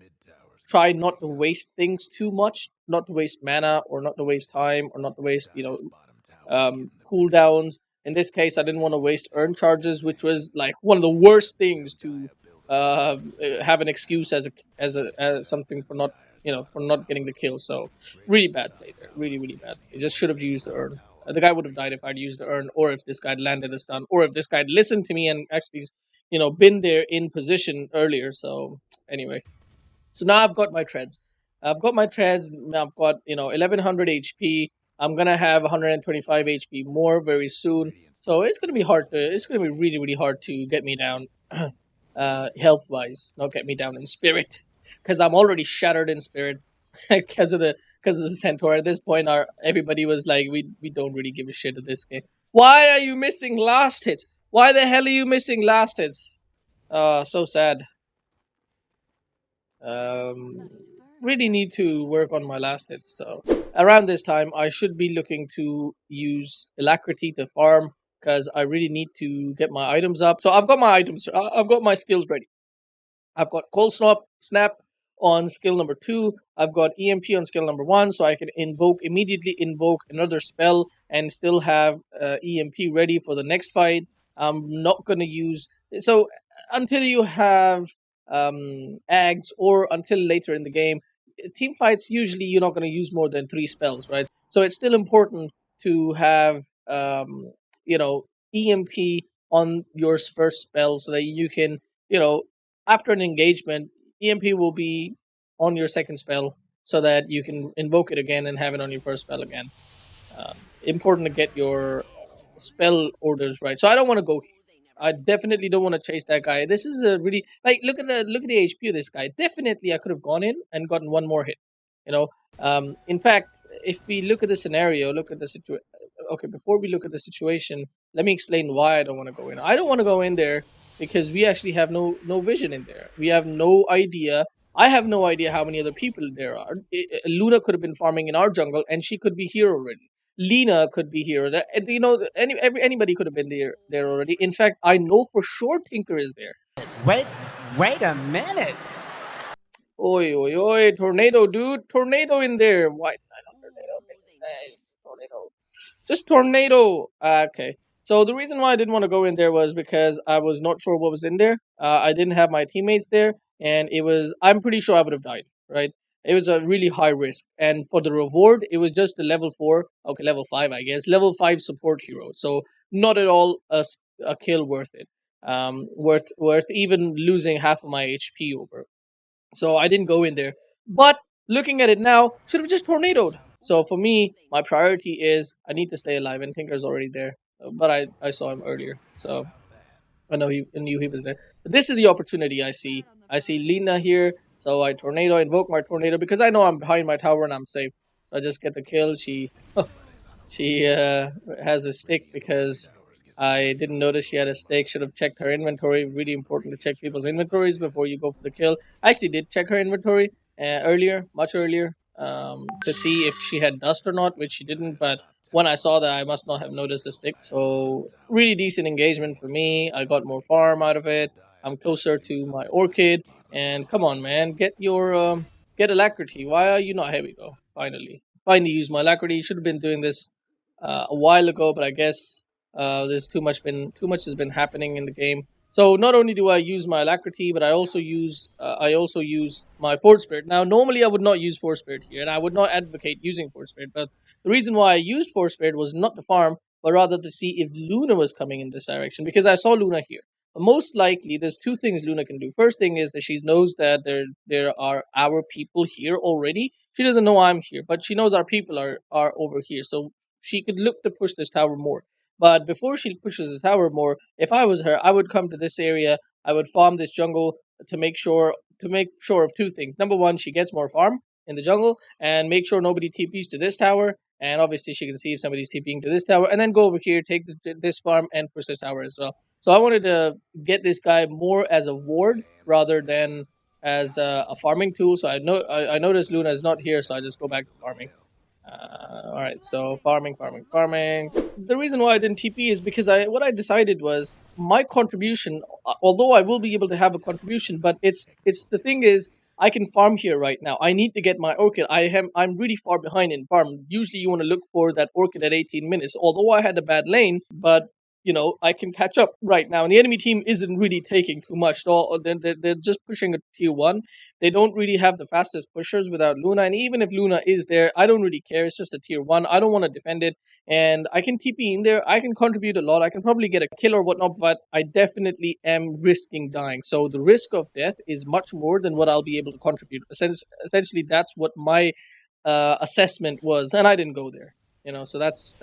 try not to waste things too much, not to waste mana or not to waste time or not to waste cooldowns. In this case, I didn't want to waste urn charges, which was like one of the worst things to have an excuse as something for not getting the kill. So really bad play there, really bad. You just should have used the urn. The guy would have died if I'd used the urn, or if this guy landed a stun, or if this guy had listened to me and actually, been there in position earlier. So anyway, so now I've got my treads. I've got 1100 HP. I'm gonna have 125 HP more very soon. So it's gonna be really hard to get me down, health wise. Not get me down in spirit, because I'm already shattered in spirit because of the Centaur. At this point, everybody was like, we don't really give a shit at this game. Why are you missing last hits? Why the hell are you missing last hits? So sad. Really need to work on my last hits. So around this time, I should be looking to use Alacrity to farm, because I really need to get my items up. So I've got my items. I've got my skills ready. I've got Cold Snap on skill number 2. I've got EMP on skill number 1, so I can immediately invoke another spell and still have EMP ready for the next fight. I'm not going to use... So until you have Ags or until later in the game, team fights, usually you're not going to use more than 3 spells, right? So it's still important to have EMP on your first spell so that you can, after an engagement, EMP will be on your second spell so that you can invoke it again and have it on your first spell again. Important to get your spell orders right. So I don't want to go. I definitely don't want to chase that guy. This is a really look at the HP of this guy. Definitely, I could have gone in and gotten one more hit. In fact, if we look at the scenario, look at the situation. Okay, before we look at the situation, let me explain why I don't want to go in. I don't want to go in there because we actually have no vision in there. We have no idea. I have no idea how many other people there are. Luna could have been farming in our jungle, and she could be here already. Lena could be here. Anybody could have been there already. In fact, I know for sure Tinker is there. Wait a minute. Oi, tornado, dude. Tornado in there. Why? I don't tornado. Tornado. Just tornado. Okay. So the reason why I didn't want to go in there was because I was not sure what was in there. I didn't have my teammates there, and I'm pretty sure I would have died, right? It was a really high risk, and for the reward, it was just a level 4, okay, level 5, I guess, level 5 support hero. So not at all a kill worth it. Worth even losing half of my HP over. So I didn't go in there. But looking at it now, should have just tornadoed. So for me, my priority is I need to stay alive, and Tinker's already there. But I saw him earlier, so I knew he was there. But this is the opportunity I see. I see Lina here, so I invoke my tornado because I know I'm behind my tower and I'm safe. So I just get the kill. She has a stick because I didn't notice she had a stick. Should have checked her inventory. Really important to check people's inventories before you go for the kill. I actually did check her inventory much earlier, to see if she had dust or not, which she didn't. But when I saw that, I must not have noticed the stick. So really decent engagement for me. I got more farm out of it. I'm closer to my orchid. And come on, man, get alacrity. Why are you not? Here we go. Finally use my alacrity. Should have been doing this a while ago, but I guess there's too much has been happening in the game. So not only do I use my alacrity, but I also use my force spirit. Now, normally I would not use force spirit here, and I would not advocate using force spirit. But the reason why I used force spirit was not to farm, but rather to see if Luna was coming in this direction, because I saw Luna here. But most likely, there's two things Luna can do. First thing is that she knows that there are our people here already. She doesn't know I'm here, but she knows our people are over here. So she could look to push this tower more. But before she pushes the tower more, if I was her, I would come to this area. I would farm this jungle to make sure of two things. Number one, she gets more farm in the jungle, and make sure nobody TPs to this tower. And obviously, she can see if somebody's TPing to this tower, and then go over here, take this farm, and push this tower as well. So I wanted to get this guy more as a ward rather than as a farming tool. So I noticed Luna is not here, so I just go back to farming. Alright, so farming. The reason why I didn't TP is because what I decided was my contribution, although I will be able to have a contribution, but it's the thing is, I can farm here right now. I need to get my orchid. I'm really far behind in farm. Usually you want to look for that orchid at 18 minutes, although I had a bad lane, but I can catch up right now. And the enemy team isn't really taking too much. They're just pushing a tier 1. They don't really have the fastest pushers without Luna. And even if Luna is there, I don't really care. It's just a tier 1. I don't want to defend it. And I can TP in there. I can contribute a lot. I can probably get a kill or whatnot, but I definitely am risking dying. So the risk of death is much more than what I'll be able to contribute. Essentially, that's what my assessment was. And I didn't go there. So that's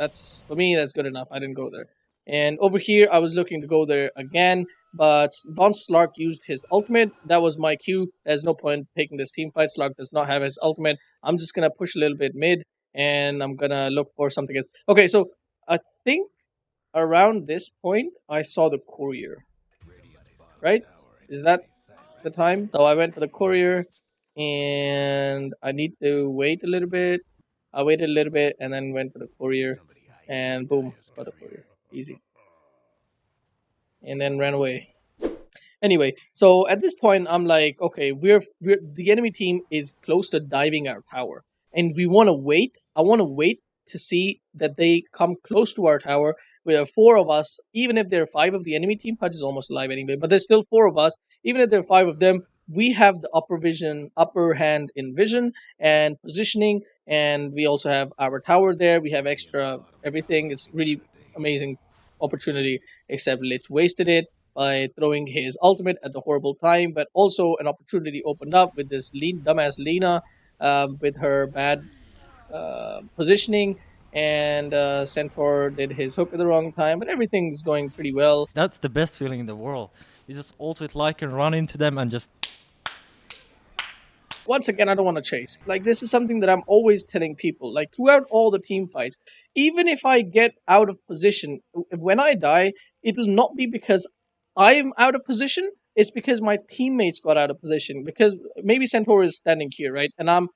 for me, that's good enough. I didn't go there. And over here, I was looking to go there again, but Slark used his ultimate. That was my cue. There's no point taking this team fight. Slark does not have his ultimate. I'm just going to push a little bit mid, and I'm going to look for something else. Okay, so I think around this point, I saw the courier. Right? Is that the time? So I went for the courier, and I need to wait a little bit. I waited a little bit, and then went for the courier, and boom, got the courier. Easy. And then ran away. Anyway, so at this point, I'm like, okay, the enemy team is close to diving our tower, and we want to wait. I want to wait to see that they come close to our tower. We have 4 of us, even if there are 5 of the enemy team. Pudge is almost alive anyway, but there's still 4 of us. Even if there are 5 of them, we have the upper hand in vision and positioning, and we also have our tower there. We have extra everything. It's really amazing opportunity, except Lich wasted it by throwing his ultimate at the horrible time, but also an opportunity opened up with this dumbass Lina with her bad positioning, and Centaur did his hook at the wrong time, but everything's going pretty well. That's the best feeling in the world. You just ult with like and run into them and just... Once again, I don't want to chase. Like, this is something that I'm always telling people. Like, throughout all the team fights, even if I get out of position, when I die, it'll not be because I'm out of position. It's because my teammates got out of position. Because maybe Centaur is standing here, right? And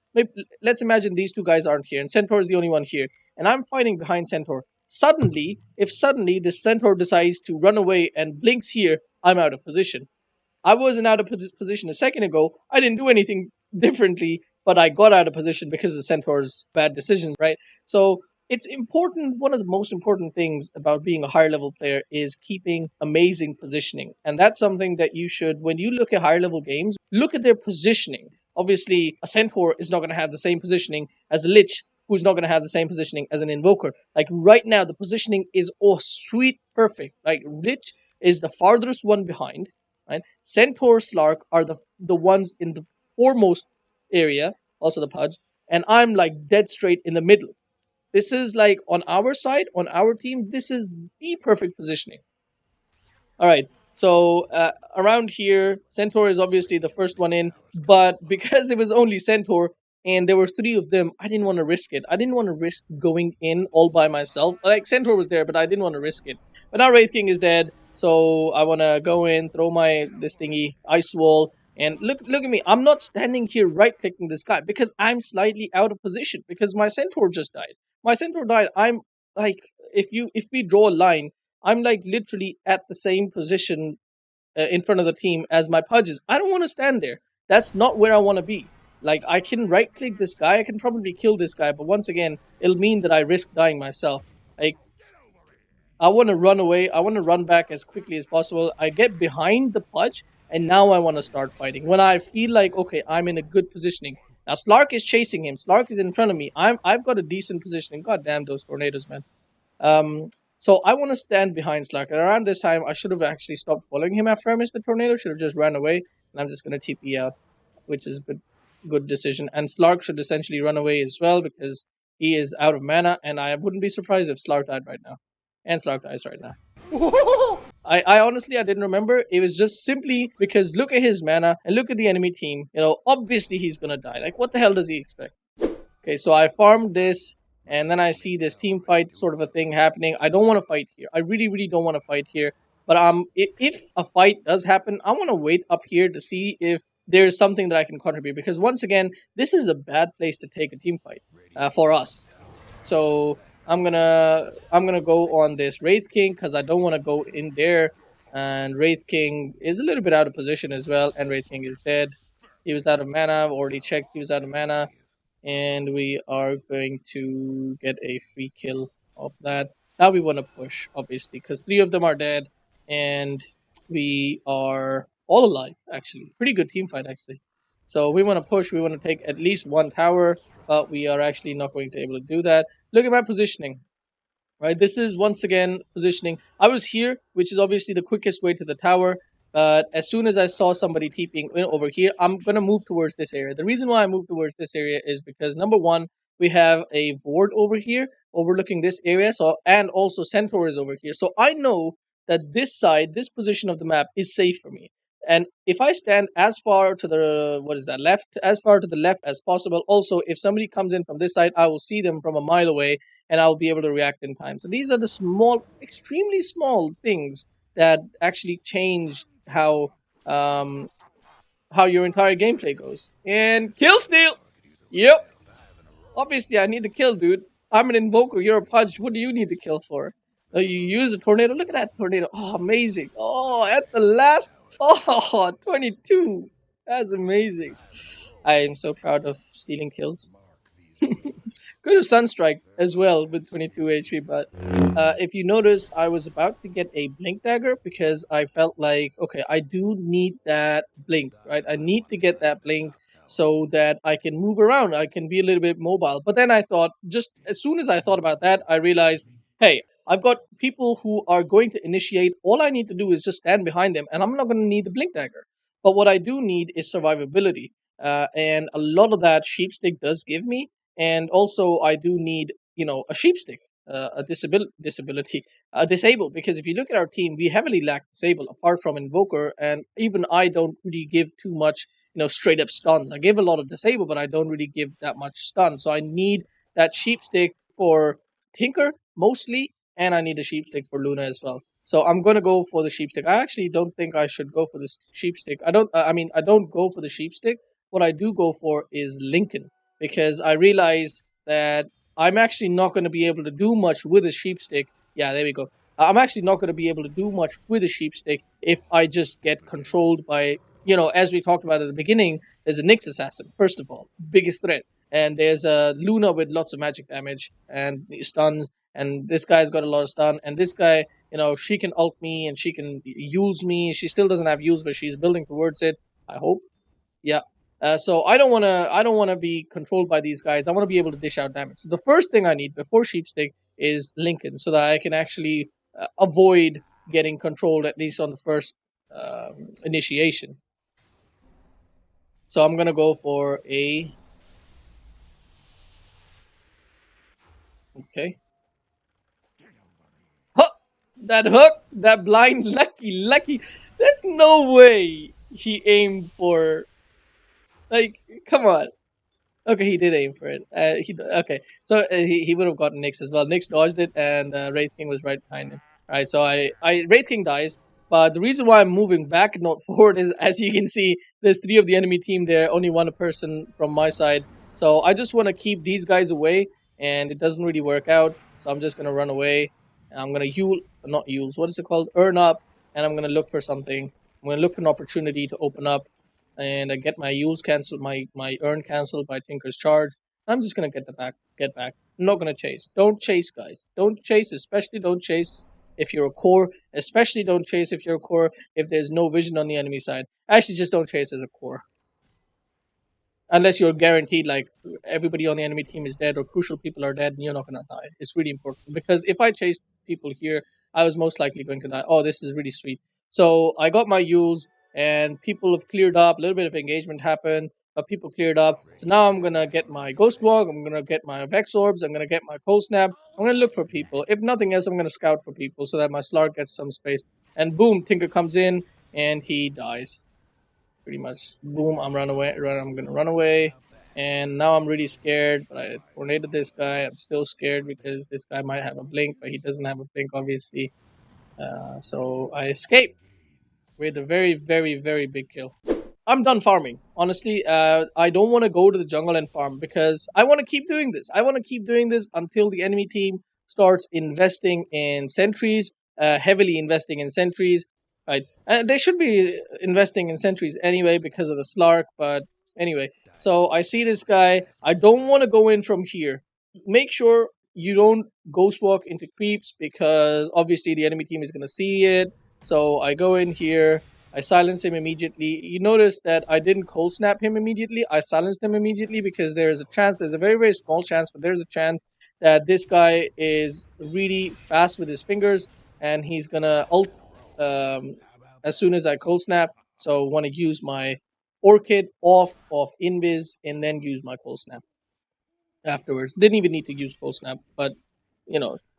let's imagine these 2 guys aren't here, and Centaur is the only one here. And I'm fighting behind Centaur. If suddenly this Centaur decides to run away and blinks here, I'm out of position. I wasn't out of position a second ago. I didn't do anything differently, but I got out of position because of Centaur's bad decision, right? So it's important. One of the most important things about being a higher level player is keeping amazing positioning. And that's something that you should, when you look at higher level games, look at their positioning. Obviously, a Centaur is not going to have the same positioning as a Lich, who's not going to have the same positioning as an Invoker. Like right now, the positioning is sweet perfect. Like Lich is the farthest one behind, right? Centaur, Slark are the ones in the foremost area, also the Pudge, and I'm like dead straight in the middle. This is like on our side, on our team, this is the perfect positioning. All right. So around here, Centaur is obviously the first one in, but because it was only Centaur and there were 3 of them, I didn't want to risk it. I didn't want to risk going in all by myself. Like Centaur was there, but I didn't want to risk it. But now Wraith King is dead, so I want to go in, throw this thingy, ice wall, and look at me. I'm not standing here right-clicking this guy because I'm slightly out of position because my Centaur just died. My Centaur died. I'm like, if we draw a line, I'm like literally at the same position in front of the team as my Pudges. I don't want to stand there. That's not where I want to be. Like, I can right-click this guy. I can probably kill this guy, but once again, it'll mean that I risk dying myself. Like, I want to run away. I want to run back as quickly as possible. I get behind the Pudge, and now I want to start fighting. When I feel like, okay, I'm in a good positioning. Now, Slark is chasing him. Slark is in front of me. I've got a decent positioning. God damn those tornadoes, man. So I want to stand behind Slark. And around this time, I should have actually stopped following him after I missed the tornado. Should have just ran away. And I'm just going to TP out, which is good decision. And Slark should essentially run away as well because he is out of mana. And I wouldn't be surprised if Slark died right now. And Slark dies right now. I honestly, I didn't remember. It was just simply because look at his mana and look at the enemy team. You know, obviously he's going to die. Like, what the hell does he expect? Okay, so I farmed this. And then I see this team fight sort of a thing happening. I don't want to fight here. I really, really don't want to fight here. But if a fight does happen, I want to wait up here to see if there's something that I can contribute. Because once again, this is a bad place to take a team fight for us. So I'm gonna go on this Wraith King because I don't want to go in there. And Wraith King is a little bit out of position as well. And Wraith King is dead. He was out of mana. I've already checked. He was out of mana. And we are going to get a free kill of that. Now we want to push, obviously, because 3 of them are dead, and we are all alive, actually. Pretty good team fight, actually. So we want to push. We want to take at least 1 tower, but we are actually not going to be able to do that. Look at my positioning. Right, this is once again positioning. I was here, which is obviously the quickest way to the tower. But as soon as I saw somebody TPing over here, I'm going to move towards this area. The reason why I moved towards this area is because, number one, we have a board over here overlooking this area. And also Centaur is over here. So I know that this side, this position of the map is safe for me. And if I stand as far to the, as far to the left as possible, also, if somebody comes in from this side, I will see them from a mile away and I'll be able to react in time. So these are the small, extremely small things that actually change how your entire gameplay goes. And kill steal! Yep. Obviously, I need to kill, dude. I'm an Invoker, you're a Pudge. What do you need to kill for? You use a tornado. Look at that tornado. Oh, amazing. Oh, at the last. Oh, 22. That's amazing. I am so proud of stealing kills. Could have Sunstrike as well with 22 HP, but if you notice, I was about to get a Blink Dagger because I felt like, okay, I do need that Blink, right? I need to get that Blink so that I can move around. I can be a little bit mobile. But then I thought, just as soon as I thought about that, I realized, hey, I've got people who are going to initiate. All I need to do is just stand behind them, and I'm not going to need the Blink Dagger. But what I do need is survivability. And a lot of that Sheepstick does give me. And also, I do need, a Sheepstick, a disable. Because if you look at our team, we heavily lack disable, apart from Invoker. And even I don't really give too much, straight up stuns. I give a lot of disable, but I don't really give that much stun. So I need that Sheepstick for Tinker, mostly. And I need a Sheepstick for Luna as well. So I'm going to go for the Sheepstick. I actually don't think I should go for the Sheepstick. I don't go for the Sheepstick. What I do go for is Lincoln. Because I realize that I'm actually not going to be able to do much with a Sheepstick. Yeah, there we go. I'm actually not going to be able to do much with a Sheepstick if I just get controlled by, as we talked about at the beginning, there's a Nyx Assassin, first of all. Biggest threat. and there's a Luna with lots of magic damage and stuns, and this guy's got a lot of stun, and this guy, she can ult me and she can use me. She still doesn't have use, but she's building towards it, I hope. Yeah. So I don't wanna be controlled by these guys. I want to be able to dish out damage. So the first thing I need before Sheepstick is Lincoln, so that I can actually avoid getting controlled, at least on the first initiation. So I'm gonna go for a. Okay. Huh! That hook, that blind, lucky. There's no way he aimed for. Like, come on. Okay, he did aim for it. He would have gotten Nyx as well. Nyx dodged it, and Wraith King was right behind him. Alright, so Wraith King dies, but the reason why I'm moving back, not forward, is, as you can see, there's 3 of the enemy team there, only 1 person from my side. So I just want to keep these guys away, and it doesn't really work out. So I'm just gonna run away. And I'm gonna what is it called? Earn up, and I'm gonna look for something. I'm gonna look for an opportunity to open up, and I get my Yules cancelled, my earn cancelled by Tinker's Charge. I'm just gonna get back. I'm not gonna chase. Don't chase, guys. Don't chase, especially don't chase if you're a core. Especially don't chase if you're a core if there's no vision on the enemy side. Actually, just don't chase as a core. Unless you're guaranteed, like, everybody on the enemy team is dead or crucial people are dead and you're not gonna die. It's really important, because if I chased people here, I was most likely going to die. Oh, this is really sweet. So I got my Yules, and people have cleared up. A little bit of engagement happened, but people cleared up. So now I'm gonna get my Ghost Walk, I'm gonna get my Vex Orbs, I'm gonna get my Cold Snap. I'm gonna look for people. If nothing else, I'm gonna scout for people so that my Slark gets some space. And boom, Tinker comes in and he dies. Pretty much. Boom, I'm gonna run away. And now I'm really scared, but I tornadoed this guy. I'm still scared because this guy might have a blink, but he doesn't have a blink, obviously. So I escape with a very, very, very big kill. I'm done farming. Honestly, I don't want to go to the jungle and farm, because I want to keep doing this. I want to keep doing this until the enemy team starts investing in sentries, heavily investing in sentries. Right? They should be investing in sentries anyway because of the Slark, but anyway. So I see this guy. I don't want to go in from here. Make sure you don't ghost walk into creeps, because obviously the enemy team is going to see it. So I go in here. I silence him immediately. You notice that I didn't cold snap him immediately. I silenced him immediately because there's a chance, there's a very, very small chance, but there's a chance that this guy is really fast with his fingers and he's gonna ult as soon as I cold snap. So I want to use my Orchid off of Invis and then use my cold snap afterwards. Didn't even need to use cold snap, but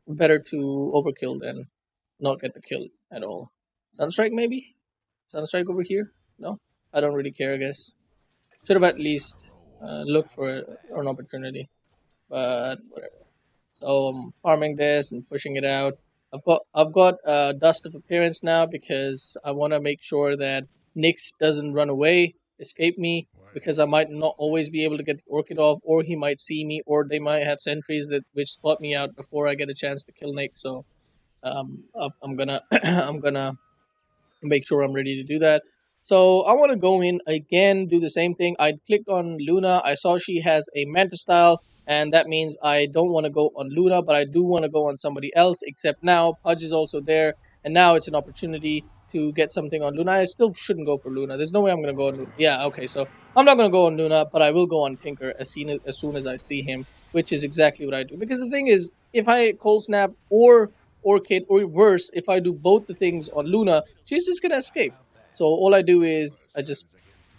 better to overkill than not get the kill at all. Sunstrike maybe? Sunstrike over here? No? I don't really care, I guess. Should have at least looked for an opportunity. But whatever. So I'm farming this and pushing it out. I've got Dust of Appearance now, because I want to make sure that Nyx doesn't run away, escape me, because I might not always be able to get the Orchid off, or he might see me, or they might have sentries which spot me out before I get a chance to kill Nyx. So I'm gonna I'm gonna make sure I'm ready to do that. So I want to go in again, do the same thing. I clicked on Luna. I saw she has a Manta style, and that means I don't want to go on Luna, but I do want to go on somebody else, except now Pudge is also there, and now it's an opportunity to get something on Luna. I still shouldn't go for Luna. There's no way I'm going to go on Luna. Yeah, okay, so I'm not going to go on Luna, but I will go on Tinker as soon as I see him, which is exactly what I do. Because the thing is, if I cold snap or Orchid, or worse, if I do both the things on Luna, she's just going to escape. So all I do is I just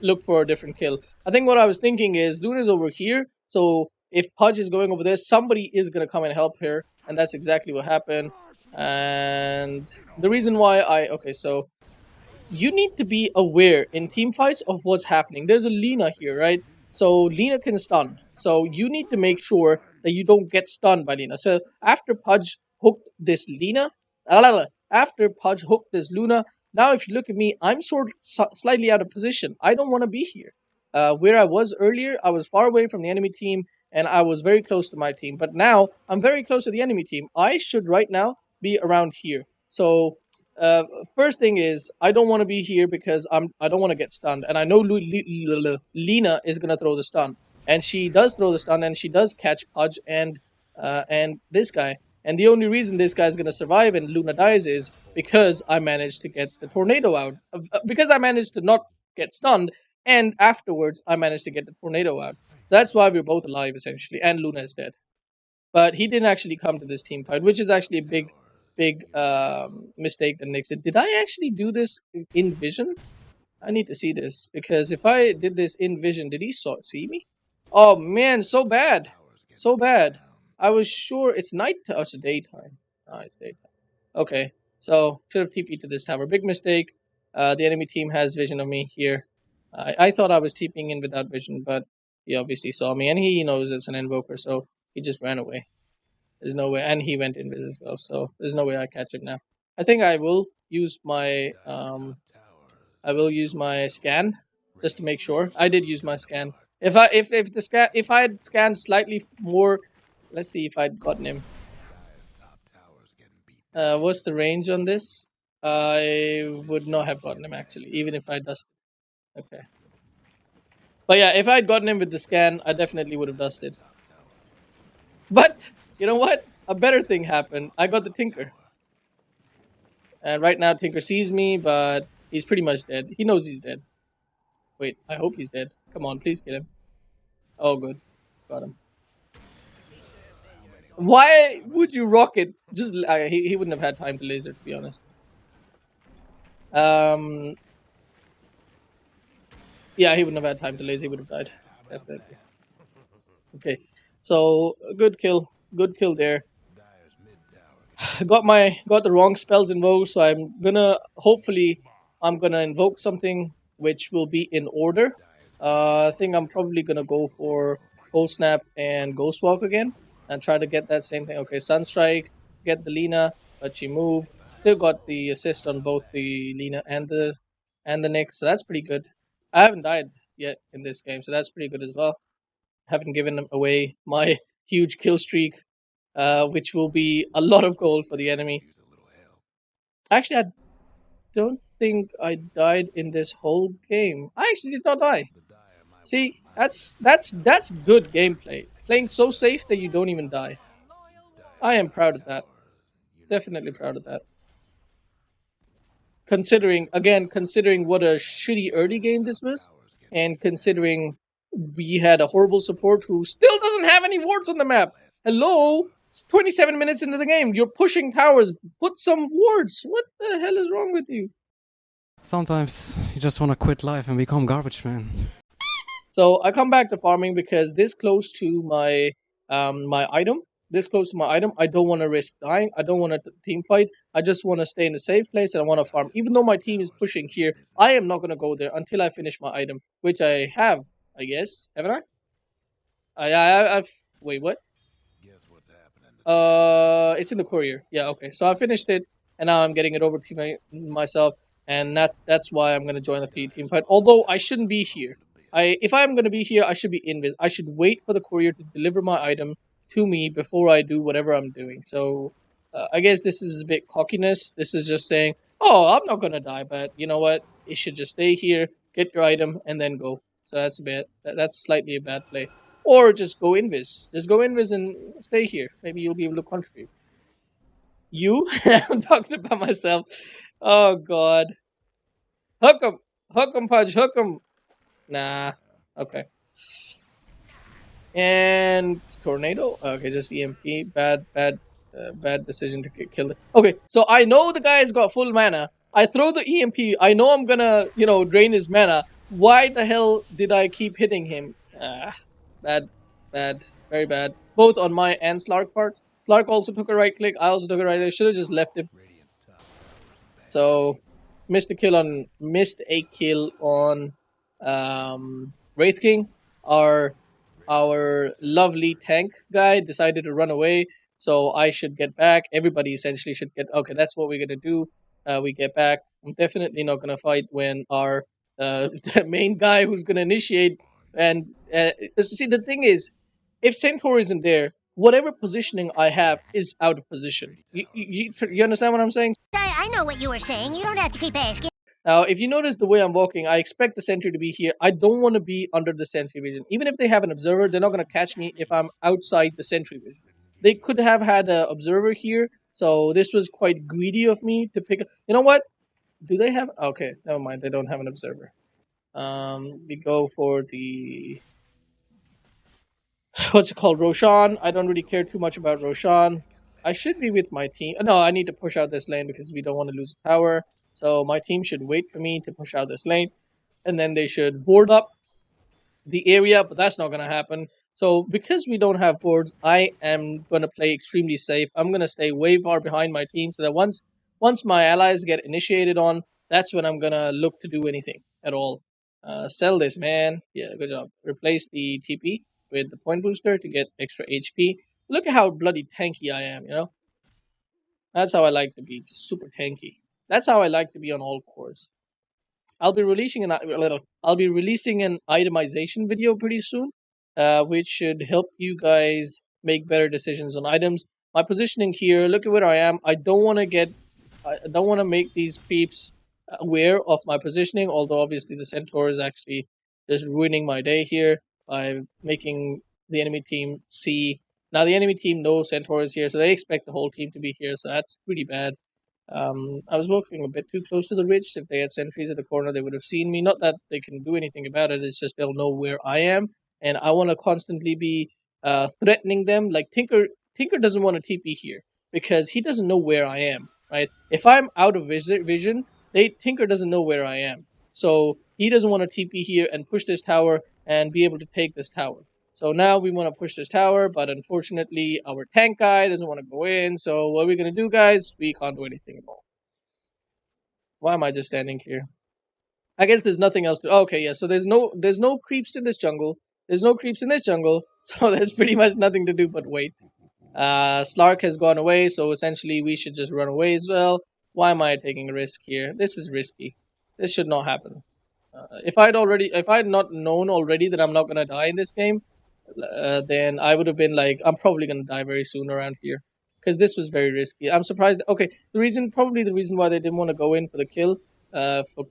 look for a different kill. I think what I was thinking is Luna's over here, so if Pudge is going over there, somebody is going to come and help her, and that's exactly what happened. And the reason why okay, so you need to be aware in team fights of what's happening. There's a Lina here, right? So Lina can stun. So you need to make sure that you don't get stunned by Lina. So after Pudge hooked this Lina, after Pudge hooked this Luna, now if you look at me, I'm slightly out of position. I don't want to be here. Where I was earlier, I was far away from the enemy team, and I was very close to my team. But now, I'm very close to the enemy team. I should right now be around here. So, first thing is, I don't want to be here because I don't want to get stunned. And I know Lina is going to throw the stun. and she does throw the stun, and she does catch Pudge and this guy. And the only reason this guy's gonna survive and Luna dies is because I managed to get the tornado out. Because I managed to not get stunned, and afterwards I managed to get the tornado out. That's why we're both alive essentially, and Luna is dead. But he didn't actually come to this team fight, which is actually a big mistake that makes it. Did I actually do this in vision? I need to see this, because if I did this in vision, did he see me? Oh man, so bad. So bad. I was sure it's night. Oh, it's daytime. Oh, it's daytime. Okay, so should have TP'd to this tower. Big mistake. The enemy team has vision of me here. I thought I was TPing in without vision, but he obviously saw me, and he knows it's an invoker, so he just ran away. There's no way, and he went invis as well, so there's no way I catch him now. I think I will use my scan just to make sure. I did use my scan. If I had scanned slightly more, let's see if I'd gotten him. What's the range on this? I would not have gotten him actually, even if I dusted. Okay. But yeah, if I'd gotten him with the scan, I definitely would have dusted. But you know what? A better thing happened. I got the Tinker. And right now Tinker sees me, but he's pretty much dead. He knows he's dead. Wait, I hope he's dead. Come on, please kill him. Oh, good. Got him. Why would you rock it? Just he wouldn't have had time to laser, to be honest. Yeah, he wouldn't have had time to laser. He would have died. Definitely. Okay, so good kill there. Got the wrong spells invoked, so I'm gonna invoke something which will be in order. I think I'm probably gonna go for Cold Snap and Ghost Walk again and try to get that same thing. Okay, Sunstrike, get the Lina, but she moved. Still got the assist on both the Lina and the Nick, so that's pretty good. I haven't died yet in this game, so that's pretty good as well. Haven't given away my huge kill streak, which will be a lot of gold for the enemy. Actually, I don't think I died in this whole game. I actually did not die. See, that's good gameplay. Playing so safe that you don't even die. I am proud of that. Definitely proud of that. Considering what a shitty early game this was, and considering we had a horrible support who still doesn't have any wards on the map. Hello? It's 27 minutes into the game. You're pushing towers. Put some wards. What the hell is wrong with you? Sometimes you just want to quit life and become garbage, man. So I come back to farming because this close to my item, I don't want to risk dying. I don't want to team fight. I just want to stay in a safe place and I want to farm. Even though my team is pushing here, I am not going to go there until I finish my item, which I have, I guess. Haven't I? I've... Wait, what? Guess what's happening? It's in the courier. Yeah, okay. So I finished it, and now I'm getting it over to myself, and that's why I'm going to join the team fight. Although I shouldn't be here. If I'm going to be here, I should be invis. I should wait for the courier to deliver my item to me before I do whatever I'm doing. So I guess this is a bit cockiness. This is just saying, oh, I'm not going to die, but you know what? You should just stay here, get your item, and then go. So that's slightly a bad play. Or just go invis. Just go invis and stay here. Maybe you'll be able to contribute. You? I'm talking about myself. Oh, God. Hook 'em. Hook 'em, Pudge. Hook 'em. Nah. Okay. And tornado. Okay, just EMP. Bad decision to kill it. Okay, so I know the guy's got full mana. I throw the EMP. I know I'm gonna, drain his mana. Why the hell did I keep hitting him? Bad, very bad. Both on my and Slark part. Slark also took a right click. I also took a right click. Should have just left him. So missed a kill on Wraith King. Our lovely tank guy decided to run away, so I should get back. Everybody essentially should get... Okay, that's what we're gonna do. We get back. I'm definitely not gonna fight when our the main guy who's gonna initiate. And see, the thing is, if Centaur isn't there, whatever positioning I have is out of position. You understand what I'm saying? I know what you were saying. You don't have to keep asking. Now, if you notice the way I'm walking, I expect the sentry to be here. I don't want to be under the sentry vision. Even if they have an observer, they're not going to catch me if I'm outside the sentry vision. They could have had an observer here, so this was quite greedy of me to pick. You know what? Do they have? Okay, never mind. They don't have an observer. We go for the what's it called, Roshan. I don't really care too much about Roshan. I should be with my team. No, I need to push out this lane because we don't want to lose a tower. So my team should wait for me to push out this lane, and then they should board up the area, but that's not going to happen. So because we don't have boards, I am going to play extremely safe. I'm going to stay way far behind my team so that once my allies get initiated on, that's when I'm going to look to do anything at all. Sell this, man. Yeah, good job. Replace the TP with the point booster to get extra HP. Look at how bloody tanky I am, you know? That's how I like to be, just super tanky. That's how I like to be on all cores. I'll be releasing an itemization video pretty soon, which should help you guys make better decisions on items. My positioning here, look at where I am. I don't want to make these creeps aware of my positioning, although obviously the centaur is actually just ruining my day here by making the enemy team see. Now the enemy team knows centaur is here, so they expect the whole team to be here, so that's pretty bad. I was walking a bit too close to the ridge. If they had sentries at the corner, they would have seen me. Not that they can do anything about it. It's just they'll know where I am, and I want to constantly be threatening them. Like Tinker doesn't want to TP here because he doesn't know where I am. Right? If I'm out of vision, Tinker doesn't know where I am, so he doesn't want to TP here and push this tower and be able to take this tower. So now we want to push this tower, but unfortunately our tank guy doesn't want to go in. So what are we going to do, guys? We can't do anything at all. Why am I just standing here? I guess there's nothing else to... Okay, yeah, so there's no creeps in this jungle. There's no creeps in this jungle, so there's pretty much nothing to do but wait. Slark has gone away, so essentially we should just run away as well. Why am I taking a risk here? This is risky. This should not happen. If I'd not known already that I'm not going to die in this game, then I would have been like, I'm probably going to die very soon around here. Because this was very risky. I'm surprised. Okay, the reason why they didn't want to go in for the kill, for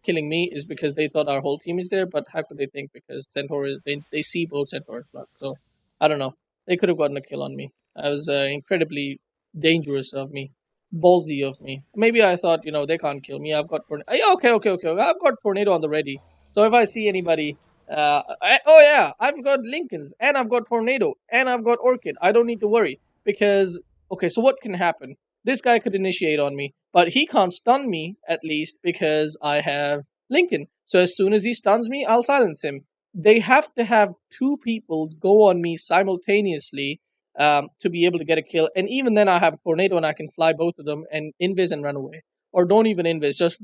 killing me, is because they thought our whole team is there. But how could they think? Because Centaur they see both Centaur and Flood. So, I don't know. They could have gotten a kill on me. That was incredibly dangerous of me. Ballsy of me. Maybe I thought, they can't kill me. I've got Tornado. Okay. I've got Tornado on the ready. So if I see anybody... I've got Lincolns, and I've got Tornado, and I've got Orchid. I don't need to worry, because, okay, so what can happen? This guy could initiate on me, but he can't stun me, at least, because I have Lincoln. So as soon as he stuns me, I'll silence him. They have to have two people go on me simultaneously to be able to get a kill, and even then I have Tornado, and I can fly both of them, and invis and run away. Or don't even invis, just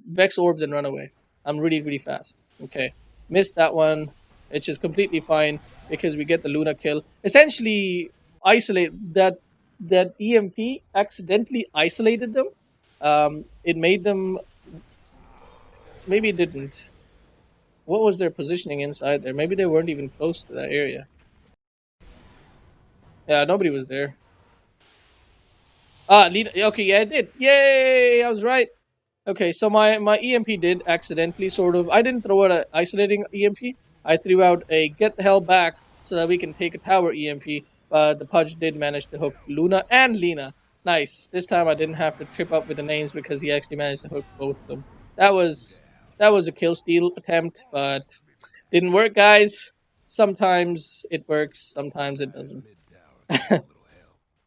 Vex Orbs and run away. I'm really, really fast. Okay. Missed that one, which is completely fine because we get the Luna kill. Essentially, isolate that EMP accidentally isolated them. It made them. Maybe it didn't. What was their positioning inside there? Maybe they weren't even close to that area. Yeah, nobody was there. Okay, yeah, it did. Yay! I was right. Okay, so my EMP did accidentally sort of... I didn't throw out an isolating EMP. I threw out a get the hell back so that we can take a tower EMP. But the Pudge did manage to hook Luna and Lena. Nice. This time I didn't have to trip up with the names because he actually managed to hook both of them. That was a kill steal attempt, but didn't work, guys. Sometimes it works, sometimes it doesn't.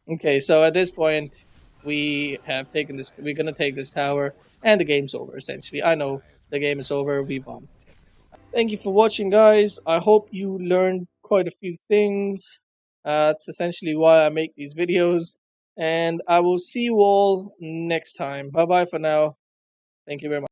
Okay, so at this point, we have taken this. We're gonna take this tower, and the game's over. Essentially, I know the game is over. We won. Thank you for watching, guys. I hope you learned quite a few things. That's essentially why I make these videos, and I will see you all next time. Bye bye for now. Thank you very much.